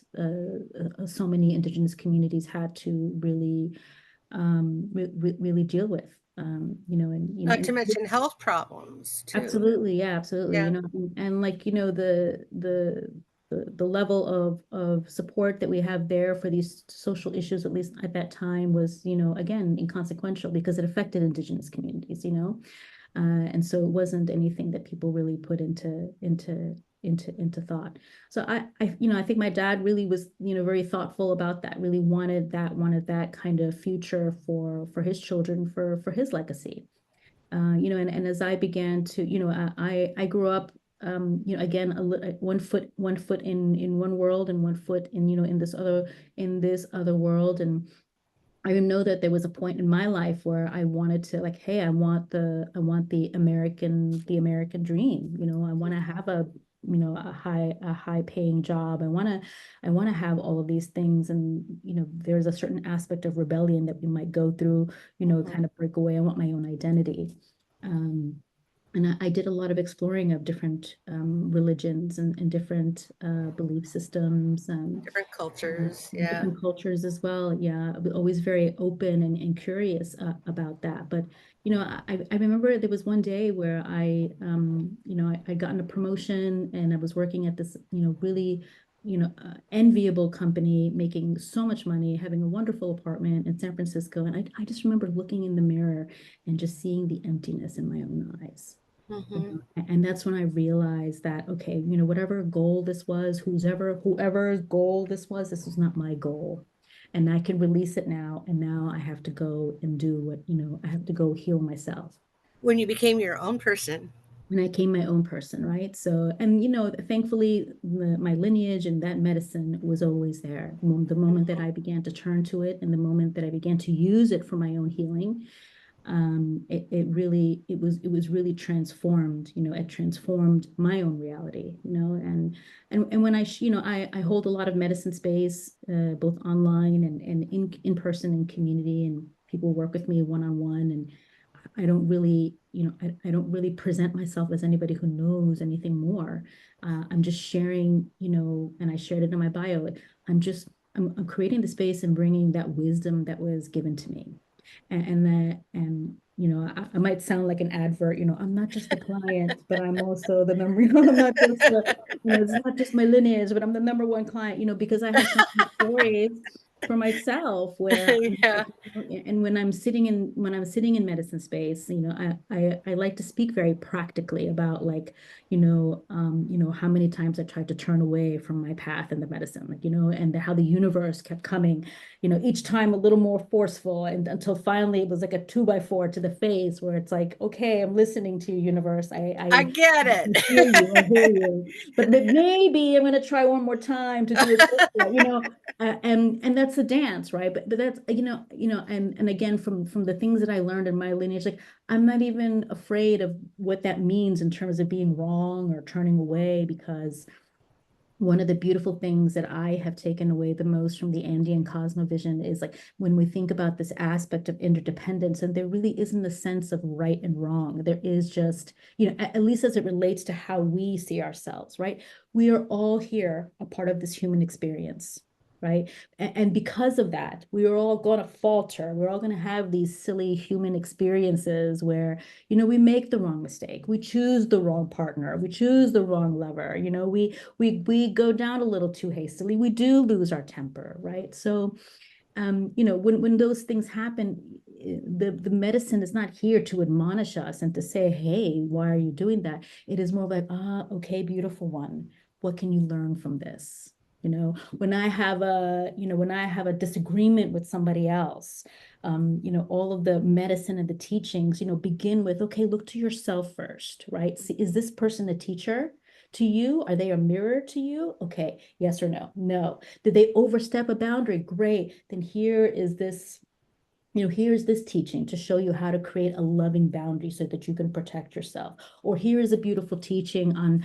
Speaker 3: so many indigenous communities had to really deal with.
Speaker 1: Not
Speaker 3: And
Speaker 1: to mention health problems too.
Speaker 3: absolutely, yeah, absolutely.
Speaker 1: Yeah.
Speaker 3: And like, the level of support that we have there for these social issues, at least at that time, was, again, inconsequential, because it affected indigenous communities. And so it wasn't anything that people really put into thought. So I think my dad really was, very thoughtful about that, really wanted that kind of future for his children, for his legacy. And as I began to, I grew up, again, one foot in one world, and one foot in, in this other world. And I know that there was a point in my life where I wanted to, like, hey, I want the American dream. I want to have a high paying job. I want to have all of these things. And there's a certain aspect of rebellion that we might go through,
Speaker 1: Mhm.
Speaker 3: kind of break away. I want my own identity. Um, and I did a lot of exploring of different religions and different belief systems.
Speaker 1: Different cultures. Yeah.
Speaker 3: Different cultures as well. Yeah, I was always very open and curious about that. But I remember there was one day where I'd gotten a promotion, and I was working at this really enviable company, making so much money, having a wonderful apartment in San Francisco. And I just remember looking in the mirror and just seeing the emptiness in my own eyes.
Speaker 1: Hmm.
Speaker 3: And that's when I realized that, okay, whatever goal this was, whoever's goal this was not my goal. And I can release it now. And now I have to go and do what, I have to go heal myself.
Speaker 1: When you became your own person.
Speaker 3: And I became my own person, right? So, and thankfully, my lineage and that medicine was always there. The moment that
Speaker 1: Mhm.
Speaker 3: I began to turn to it, and the moment that I began to use it for my own healing, it was really transformed, it transformed my own reality, and when I hold a lot of medicine space, both online and in person in community, and people work with me one-on-one, and I don't really, I don't really present myself as anybody who knows anything more. I'm just sharing, and I shared it in my bio. I'm creating the space and bringing that wisdom that was given to me. I might sound like an advert, I'm not just the client, but I'm also the number, I'm not just it's not just my lineage, but I'm the number one client, because I have so many stories for myself where
Speaker 1: Yeah.
Speaker 3: and when I'm sitting in medicine space, I like to speak very practically about, like, how many times I tried to turn away from my path in the medicine, like, and how the universe kept coming, each time a little more forceful, and until finally it was like a 2x4 to the face, where it's like, okay, I'm listening to you, universe.
Speaker 1: I get
Speaker 3: I hear you, I hear
Speaker 1: it.
Speaker 3: you. But maybe I'm going to try one more time to do it this way, and that's the dance, right? But that's, and again, from the things that I learned in my lineage, like, I'm not even afraid of what that means in terms of being wrong or turning away, because one of the beautiful things that I have taken away the most from the Andean cosmovision is, like, when we think about this aspect of interdependence, and there really isn't a sense of right and wrong. There is just, at least as it relates to how we see ourselves, right? We are all here, a part of this human experience, right? And because of that, we are all going to falter. We're all going to have these silly human experiences where, we make the wrong mistake. We choose the wrong partner. We choose the wrong lover. We go down a little too hastily. We do lose our temper, right? So, when those things happen, the medicine is not here to admonish us and to say, hey, why are you doing that? It is more like, okay, beautiful one, what can you learn from this? When I have a disagreement with somebody else, all of the medicine and the teachings, begin with, okay, look to yourself first, right? See, is this person a teacher to you? Are they a mirror to you? Okay, yes or no? No. Did they overstep a boundary? Great. Then here's this teaching to show you how to create a loving boundary so that you can protect yourself. Or here is a beautiful teaching on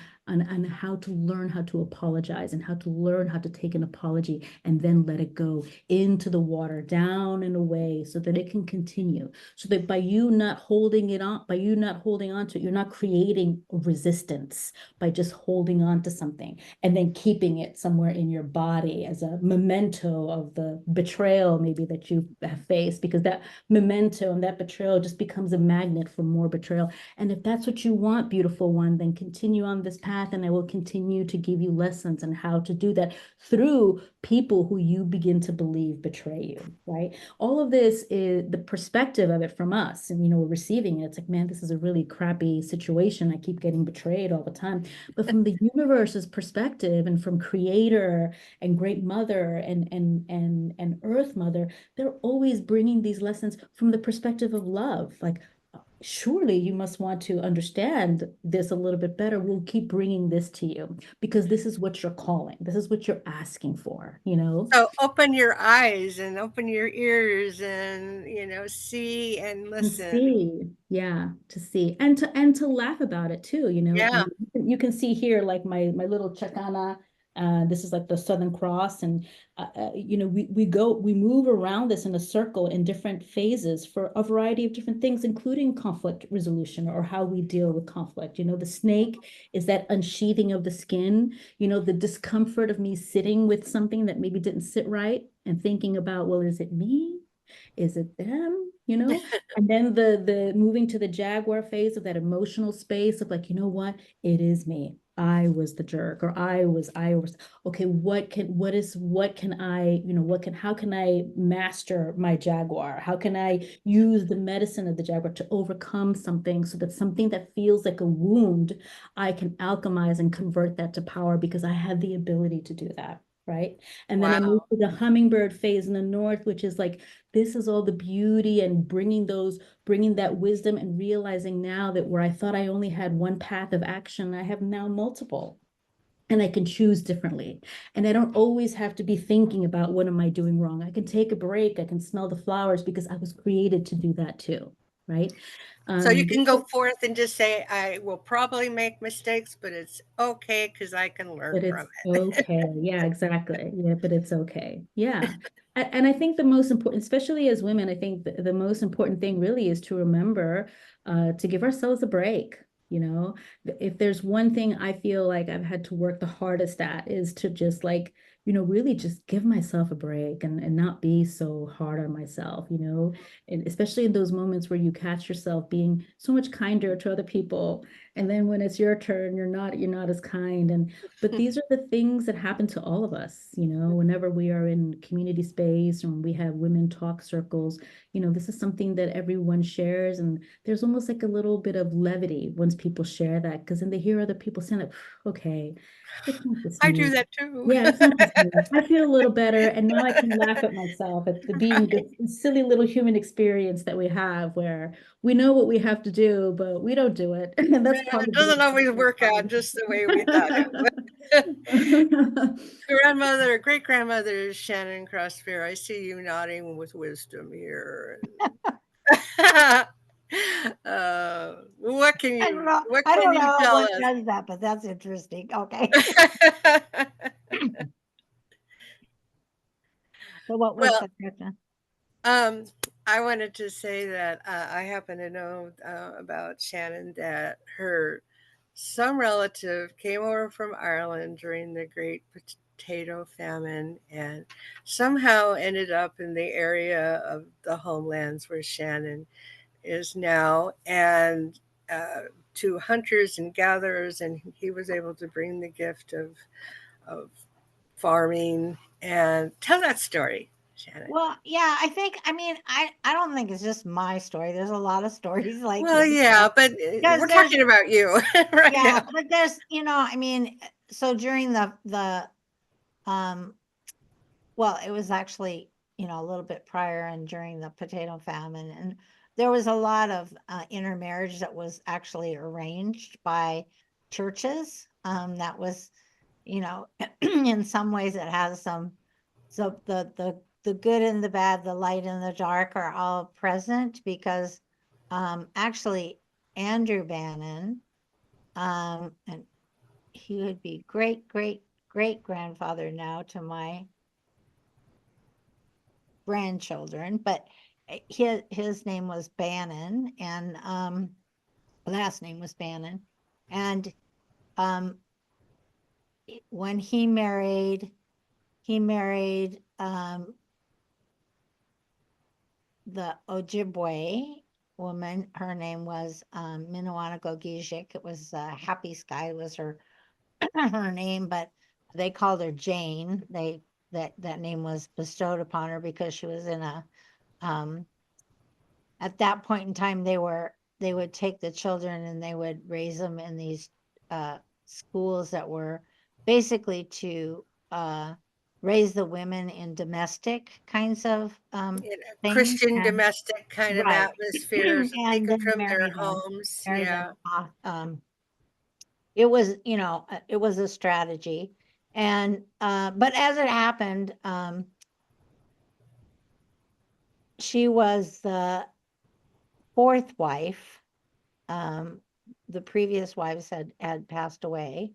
Speaker 3: how to learn how to apologize, and how to learn how to take an apology and then let it go into the water, down and away, so that it can continue. So that by you not holding on to it, you're not creating resistance by just holding on to something and then keeping it somewhere in your body as a memento of the betrayal maybe that you have faced, because that memento and that betrayal just becomes a magnet for more betrayal. And if that's what you want, beautiful one, then continue on this path, and I will continue to give you lessons on how to do that through people who you begin to believe betray you, right? All of this is the perspective of it from us, and we're receiving it. It's like, man, this is a really crappy situation. I keep getting betrayed all the time. But from the universe's perspective, and from creator and great mother and earth mother, they're always bringing these lessons from the perspective of love. Like, surely you must want to understand this a little bit better. We'll keep bringing this to you because this is what you're calling. This is what you're asking for.
Speaker 1: So open your eyes and open your ears and, see and
Speaker 3: And
Speaker 1: listen.
Speaker 3: see, yeah, to see and to laugh about it too.
Speaker 1: Yeah.
Speaker 3: You can see here, like, my little chacana. This is like the Southern Cross, and we move around this in a circle in different phases for a variety of different things, including conflict resolution, or how we deal with conflict. The snake is that unsheathing of the skin. The discomfort of me sitting with something that maybe didn't sit right, and thinking about, well, is it me? Is it them? And then the moving to the jaguar phase of that emotional space of, like, what? It is me. I was the jerk, or I was okay. What can I, how can I master my jaguar? How can I use the medicine of the jaguar to overcome something, so that something that feels like a wound, I can alchemize and convert that to power, because I have the ability to do that. Right. And then I move
Speaker 1: Wow.
Speaker 3: to the hummingbird phase in the north, which is like, this is all the beauty, and bringing that wisdom, and realizing now that where I thought I only had one path of action, I have now multiple, and I can choose differently. And I don't always have to be thinking about, what am I doing wrong? I can take a break. I can smell the flowers, because I was created to do that too. right?
Speaker 1: So you can go
Speaker 3: But
Speaker 1: forth and just say, I will probably make mistakes, but it's okay because I can learn from
Speaker 3: it's
Speaker 1: it.
Speaker 3: okay. Yeah, exactly. Yeah, but it's okay. Yeah. And I think the most important, especially as women, I think the most important thing really is to remember to give ourselves a break. You know, if there's one thing I feel like I've had to work the hardest at is to just like, really just give myself a break and not be so hard on myself, and especially in those moments where you catch yourself being so much kinder to other people. And then when it's your turn, you're not as kind. But these are the things that happen to all of us, whenever we are in community space or when we have women talk circles, this is something that everyone shares. And there's almost like a little bit of levity once people share that, because then they hear other people saying, like, okay, it's not just
Speaker 1: I do
Speaker 3: me.
Speaker 1: that too.
Speaker 3: Yeah, it's not just me. I feel a little better. And now I can laugh at myself at the being
Speaker 1: Right.
Speaker 3: this silly little human experience that we have where we know what we have to do, but we don't do it. And that's
Speaker 1: Yeah,
Speaker 3: part
Speaker 1: it
Speaker 3: of being
Speaker 1: doesn't always work out just the way we thought it would. Grandmother, great grandmother Shannon CrossBear, I see you nodding with wisdom here. What can
Speaker 2: I don't
Speaker 1: you
Speaker 2: know.
Speaker 1: what
Speaker 2: I
Speaker 1: can
Speaker 2: don't
Speaker 1: you
Speaker 2: know
Speaker 1: tell
Speaker 2: what
Speaker 1: us?
Speaker 2: does that, but that's interesting. Okay. So what was
Speaker 1: Well,
Speaker 2: the question?
Speaker 1: um, I wanted to say that I happen to know about Shannon that her some relative came over from Ireland during the Great Potato Famine and somehow ended up in the area of the homelands where Shannon is now, and uh, to hunters and gatherers, and he was able to bring the gift of farming. And tell that story, Shannon.
Speaker 2: Well, yeah, I mean, I don't think it's just my story. There's a lot of stories like
Speaker 1: Well,
Speaker 2: this.
Speaker 1: yeah, but
Speaker 2: Because
Speaker 1: we're
Speaker 2: there's,
Speaker 1: talking about you right
Speaker 2: yeah,
Speaker 1: now.
Speaker 2: but there's, I mean, so during um, well, it was actually, a little bit prior and during the potato famine, and there was a lot of intermarriage that was actually arranged by churches. That was, in some ways it has some, so the good and the bad, the light and the dark are all present because actually Andrew Bannon, and he would be great great great grandfather now to my grandchildren, but his name was Bannon, and last name was Bannon, and um, when he married the Ojibwe woman. Her name was Minnewannego Gijik. It was Happy Sky was her her name, but they called her Jane. That name was bestowed upon her because she was in a um, at that point in time they would take the children and they would raise them in these schools that were basically to raise the women in domestic kinds of
Speaker 1: In a
Speaker 2: things,
Speaker 1: Christian
Speaker 2: and
Speaker 1: domestic kind of
Speaker 2: right.
Speaker 1: atmosphere, so take
Speaker 2: And
Speaker 1: them
Speaker 2: then
Speaker 1: from their homes.
Speaker 2: marry them
Speaker 1: Yeah.
Speaker 2: off. It was, it was a strategy. And but as it happened, she was the fourth wife. Um, the previous wives had passed away,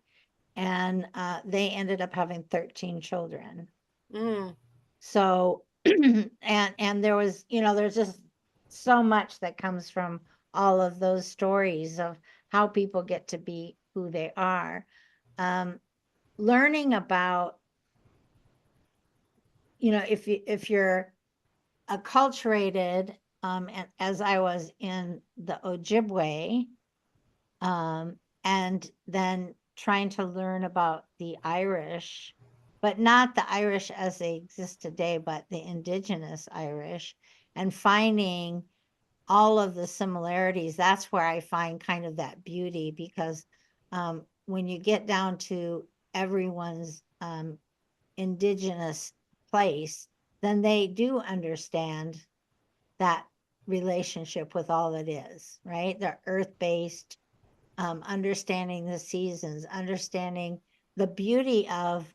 Speaker 2: and they ended up having 13 children.
Speaker 1: Mm.
Speaker 2: So and there was, there's just so much that comes from all of those stories of how people get to be who they are. Um, learning about, if you're acculturated, and as I was in the Ojibwe, and then trying to learn about the Irish, but not the Irish as they exist today, but the indigenous Irish, and finding all of the similarities. That's where I find kind of that beauty because when you get down to everyone's indigenous place, then they do understand that relationship with all that is, right? They're earth-based, understanding the seasons, understanding the beauty of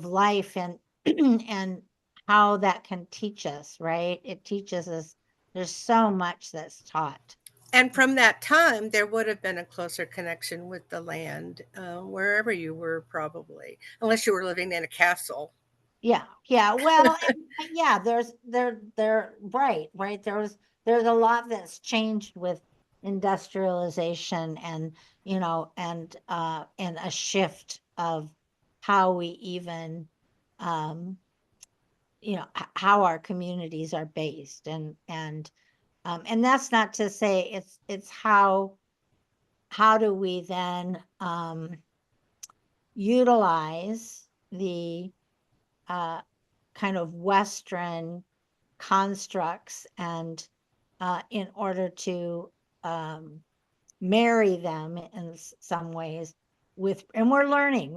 Speaker 2: life, and and how that can teach us, right? It teaches us There's so much that's taught.
Speaker 1: And from that time, there would have been a closer connection with the land, wherever you were, probably, unless you were living in a castle.
Speaker 2: Yeah, yeah. Well, yeah, they're right. There's a lot that's changed with industrialization and and a shift of how we even um how our communities are based and that's not to say it's how do we then utilize the uh kind of Western constructs and in order to um, marry them in some ways with, and we're learning.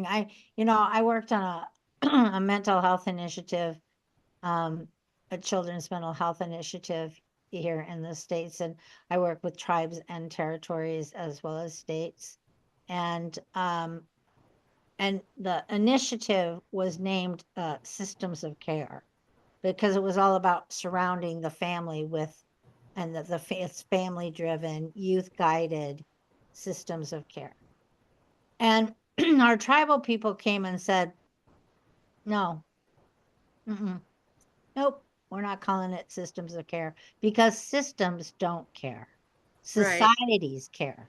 Speaker 2: I worked on a mental health initiative, um, a children's mental health initiative here in the States. And I work with tribes and territories as well as states. And the initiative was named Systems of Care because it was all about surrounding the family with, and it's family driven, youth guided systems of care. And our tribal people came and said, no, nope, we're not calling it systems of care because systems don't care.
Speaker 1: Right.
Speaker 2: Societies care,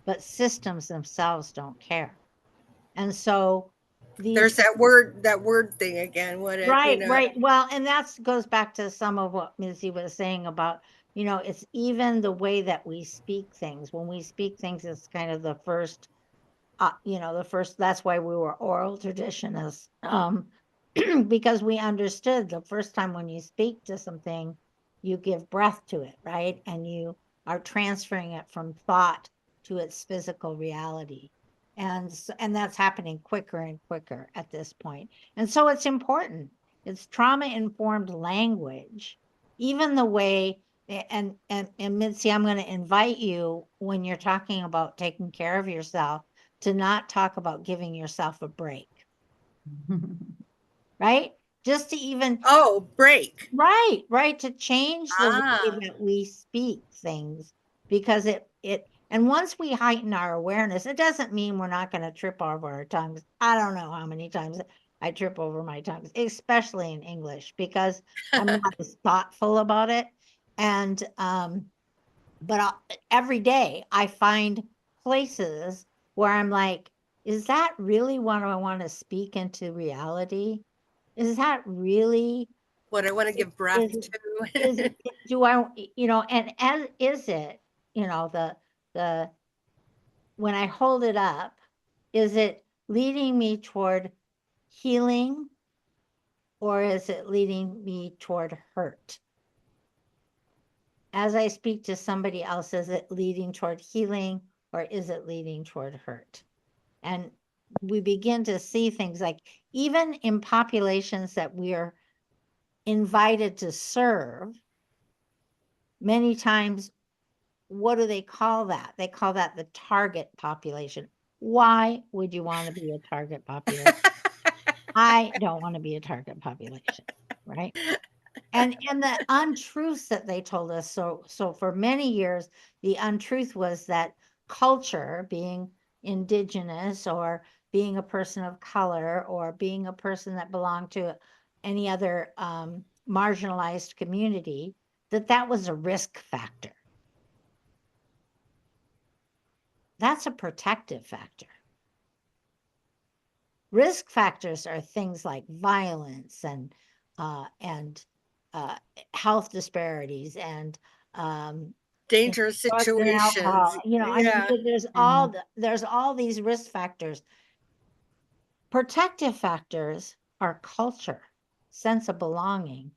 Speaker 2: but systems themselves don't care. And so
Speaker 1: There's
Speaker 2: these
Speaker 1: that word thing again. What it,
Speaker 2: right, right. Well, and that goes back to some of what Mitzy was saying about, it's even the way that we speak things. When we speak things, it's kind of the first, that's why we were oral traditionists, because we understood the first time when you speak to something, you give breath to it, right? And you are transferring it from thought to its physical reality. And that's happening quicker and quicker at this point. And so it's important. It's trauma informed language, even the way, and Mitzi, I'm going to invite you when you're talking about taking care of yourself to not talk about giving yourself a break, right? Just to even,
Speaker 1: Oh, break.
Speaker 2: right, to change the way
Speaker 1: Ah,
Speaker 2: that we speak things because and once we heighten our awareness, it doesn't mean we're not going to trip over our tongues. I don't know how many times I trip over my tongues, especially in English, because I'm not as thoughtful about it. And, but every day I find places where I'm like, is that really what I want to speak into reality? Is that really,
Speaker 1: what I want to give breath
Speaker 2: is
Speaker 1: to.
Speaker 2: is do I, and as is it, the when I hold it up, is it leading me toward healing or is it leading me toward hurt? As I speak to somebody else, is it leading toward healing or is it leading toward hurt? And we begin to see things like even in populations that we are invited to serve, many times, what do they call that? They call that the target population. Why would you want to be a target population? I don't want to be a target population, right? And the untruths that they told us, so for many years the untruth was that culture, being indigenous or being a person of color or being a person that belonged to any other marginalized community, that was a risk factor. That's a protective factor. Risk factors are things like violence and health disparities and um,
Speaker 1: Dangerous
Speaker 2: drugs and alcohol.
Speaker 1: situations.
Speaker 2: I mean,
Speaker 1: Yeah.
Speaker 2: there's all these risk factors. Protective factors are culture, sense of belonging,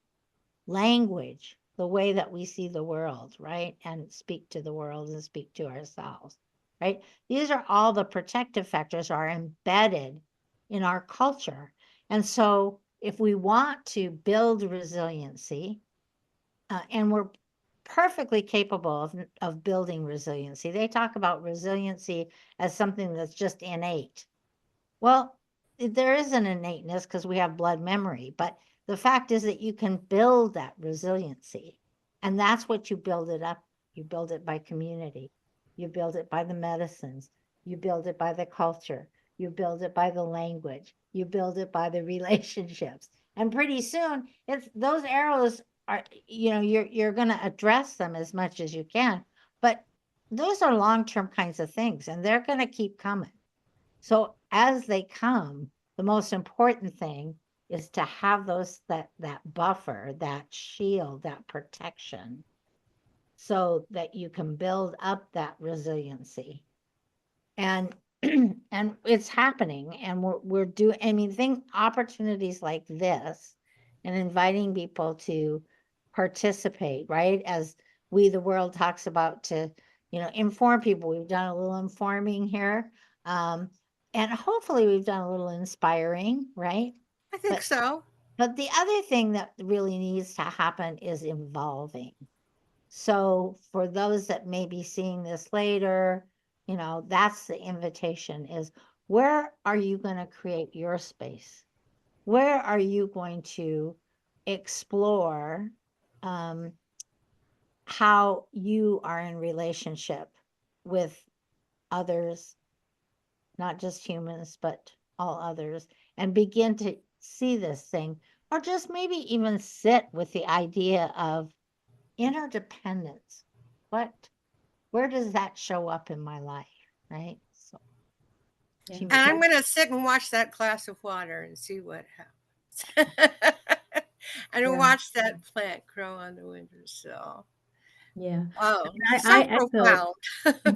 Speaker 2: language, the way that we see the world, right? And speak to the world and speak to ourselves, right? These are all the protective factors are embedded in our culture. And so if we want to build resiliency, and we're perfectly capable of building resiliency. They talk about resiliency as something that's just innate. Well, there is an innateness because we have blood memory, but The fact is that you can build that resiliency. And that's what you build it up. You build it by community. You build it by the medicines. You build it by the culture. You build it by the language. You build it by the relationships. And pretty soon, it's those arrows are, you're going to address them as much as you can. But those are long-term kinds of things, and they're going to keep coming. So as they come, the most important thing is to have that buffer, that shield, that protection, so that you can build up that resiliency. And and it's happening, and we're doing, I mean, think opportunities like this and inviting people to participate, right? As We the World talks about, to inform people. We've done a little informing here. And hopefully we've done a little inspiring, right?
Speaker 1: I think
Speaker 2: But
Speaker 1: so.
Speaker 2: the other thing that really needs to happen is involving. So for those that may be seeing this later, that's the invitation, is where are you going to create your space? Where are you going to explore how you are in relationship with others, not just humans, but all others, and begin to see this thing, or just maybe even sit with the idea of interdependence. Where does that show up in my life, right? So
Speaker 3: Yeah.
Speaker 1: And I'm going to sit and watch that glass of water and see what happens. And
Speaker 2: yeah.
Speaker 1: watch that plant grow on the windowsill.
Speaker 3: Yeah.
Speaker 1: Oh,
Speaker 3: I
Speaker 1: so
Speaker 3: echo
Speaker 1: profound.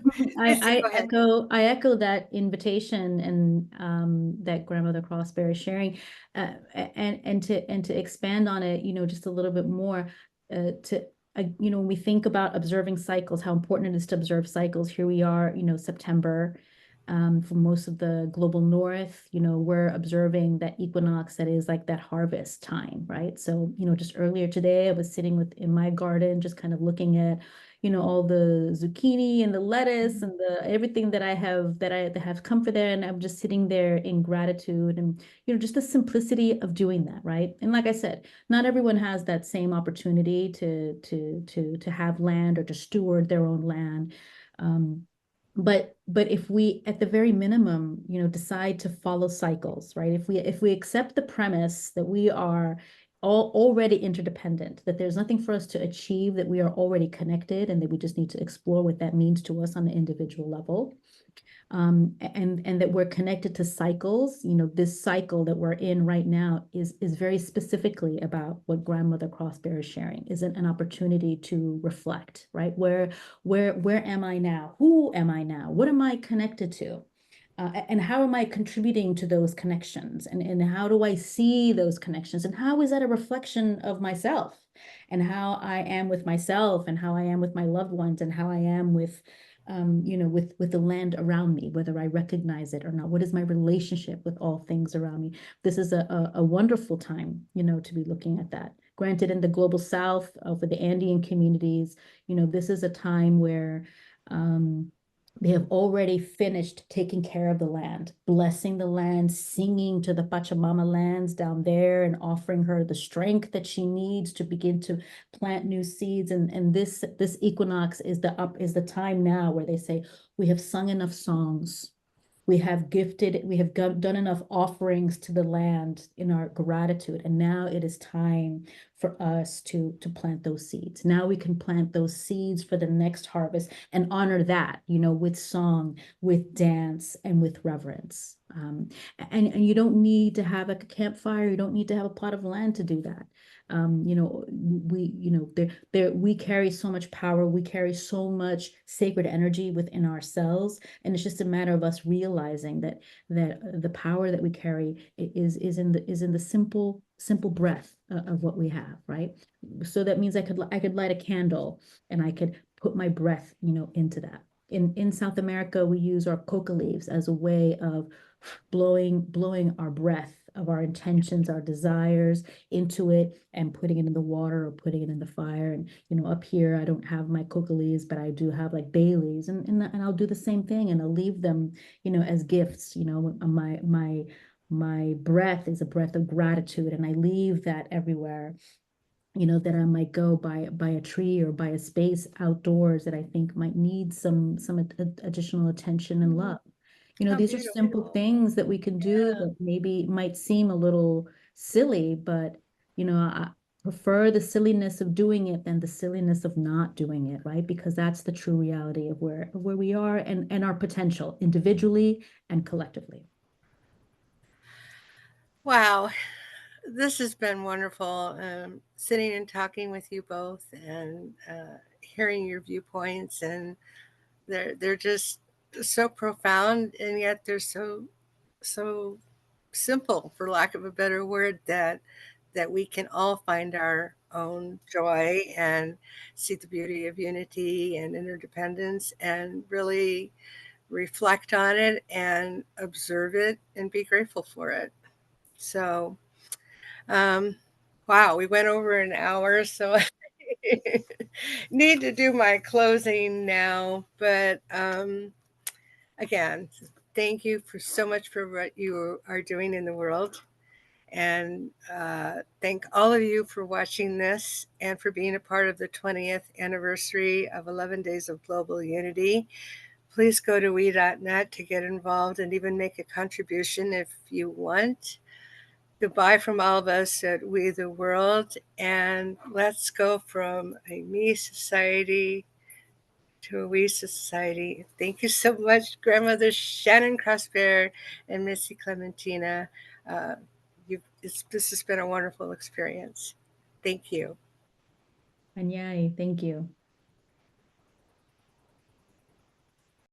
Speaker 1: Mitzi,
Speaker 3: I
Speaker 1: go ahead.
Speaker 3: echo that invitation and that grandmother CrossBear is sharing, and to expand on it, just a little bit more, to when we think about observing cycles, how important it is to observe cycles. Here we are, September. For most of the global north, we're observing that equinox that is like that harvest time, right? So, just earlier today, I was sitting in my garden, just kind of looking at all the zucchini and the lettuce and the everything that have come for there, and I'm just sitting there in gratitude, and just the simplicity of doing that, right? And like I said, not everyone has that same opportunity to have land or to steward their own land. But if we, at the very minimum, decide to follow cycles, right? If we accept the premise that we are all already interdependent, that there's nothing for us to achieve, that we are already connected, and that we just need to explore what that means to us on an individual level. And that we're connected to cycles. This cycle that we're in right now is very specifically about what grandmother CrossBear is sharing. Is it an opportunity to reflect, right? Where am I now? Who am I now? What am I connected to? And how am I contributing to those connections? And how do I see those connections? And how is that a reflection of myself? And how I am with myself, and how I am with my loved ones, and how I am with with the land around me, whether I recognize it or not. What is my relationship with all things around me? This is a wonderful time, to be looking at that. Granted, in the global South, for the Andean communities, this is a time where they have already finished taking care of the land, blessing the land, singing to the Pachamama lands down there, and offering her the strength that she needs to begin to plant new seeds. And this equinox is the time now where they say, we have sung enough songs. We have done enough offerings to the land in our gratitude. And now it is time for us to plant those seeds. Now we can plant those seeds for the next harvest and honor that, with song, with dance, and with reverence. And you don't need to have a campfire. You don't need to have a plot of land to do that. We carry so much power. We carry so much sacred energy within ourselves. And it's just a matter of us realizing that the power that we carry is in the simple breath of what we have, right? So that means I could light a candle, and I could put my breath, into that. In South America, we use our coca leaves as a way of blowing our breath of our intentions, our desires into it, and putting it in the water or putting it in the fire. And up here, I don't have my coca leaves, but I do have like bay leaves, and I'll do the same thing, and I'll leave them, as gifts. my breath is a breath of gratitude, and I leave that everywhere, that I might go by a tree or by a space outdoors that I think might need some additional attention and love.
Speaker 1: How
Speaker 3: These are simple
Speaker 1: beautiful.
Speaker 3: things that we can do
Speaker 1: Yeah.
Speaker 3: that maybe might seem a little silly, but I prefer the silliness of doing it than the silliness of not doing it, right? Because that's the true reality of where we are, and our potential individually and collectively.
Speaker 1: Wow. This has been wonderful, sitting and talking with you both and hearing your viewpoints. And they're just so profound, and yet they're so simple, for lack of a better word, that we can all find our own joy and see the beauty of unity and interdependence and really reflect on it and observe it and be grateful for it. So, um, wow, we went over an hour, so I need to do my closing now. But again, thank you for so much for what you are doing in the world. And thank all of you for watching this and for being a part of the 20th anniversary of 11 Days of Global Unity. Please go to we.net to get involved and even make a contribution if you want. Goodbye from all of us at We the World, and let's go from a me society to a we society. Thank you so much, Grandmother Shannon, CrossBear, and Missy Clementina. Uh, this has been a wonderful experience. Thank you.
Speaker 3: And yay, thank you.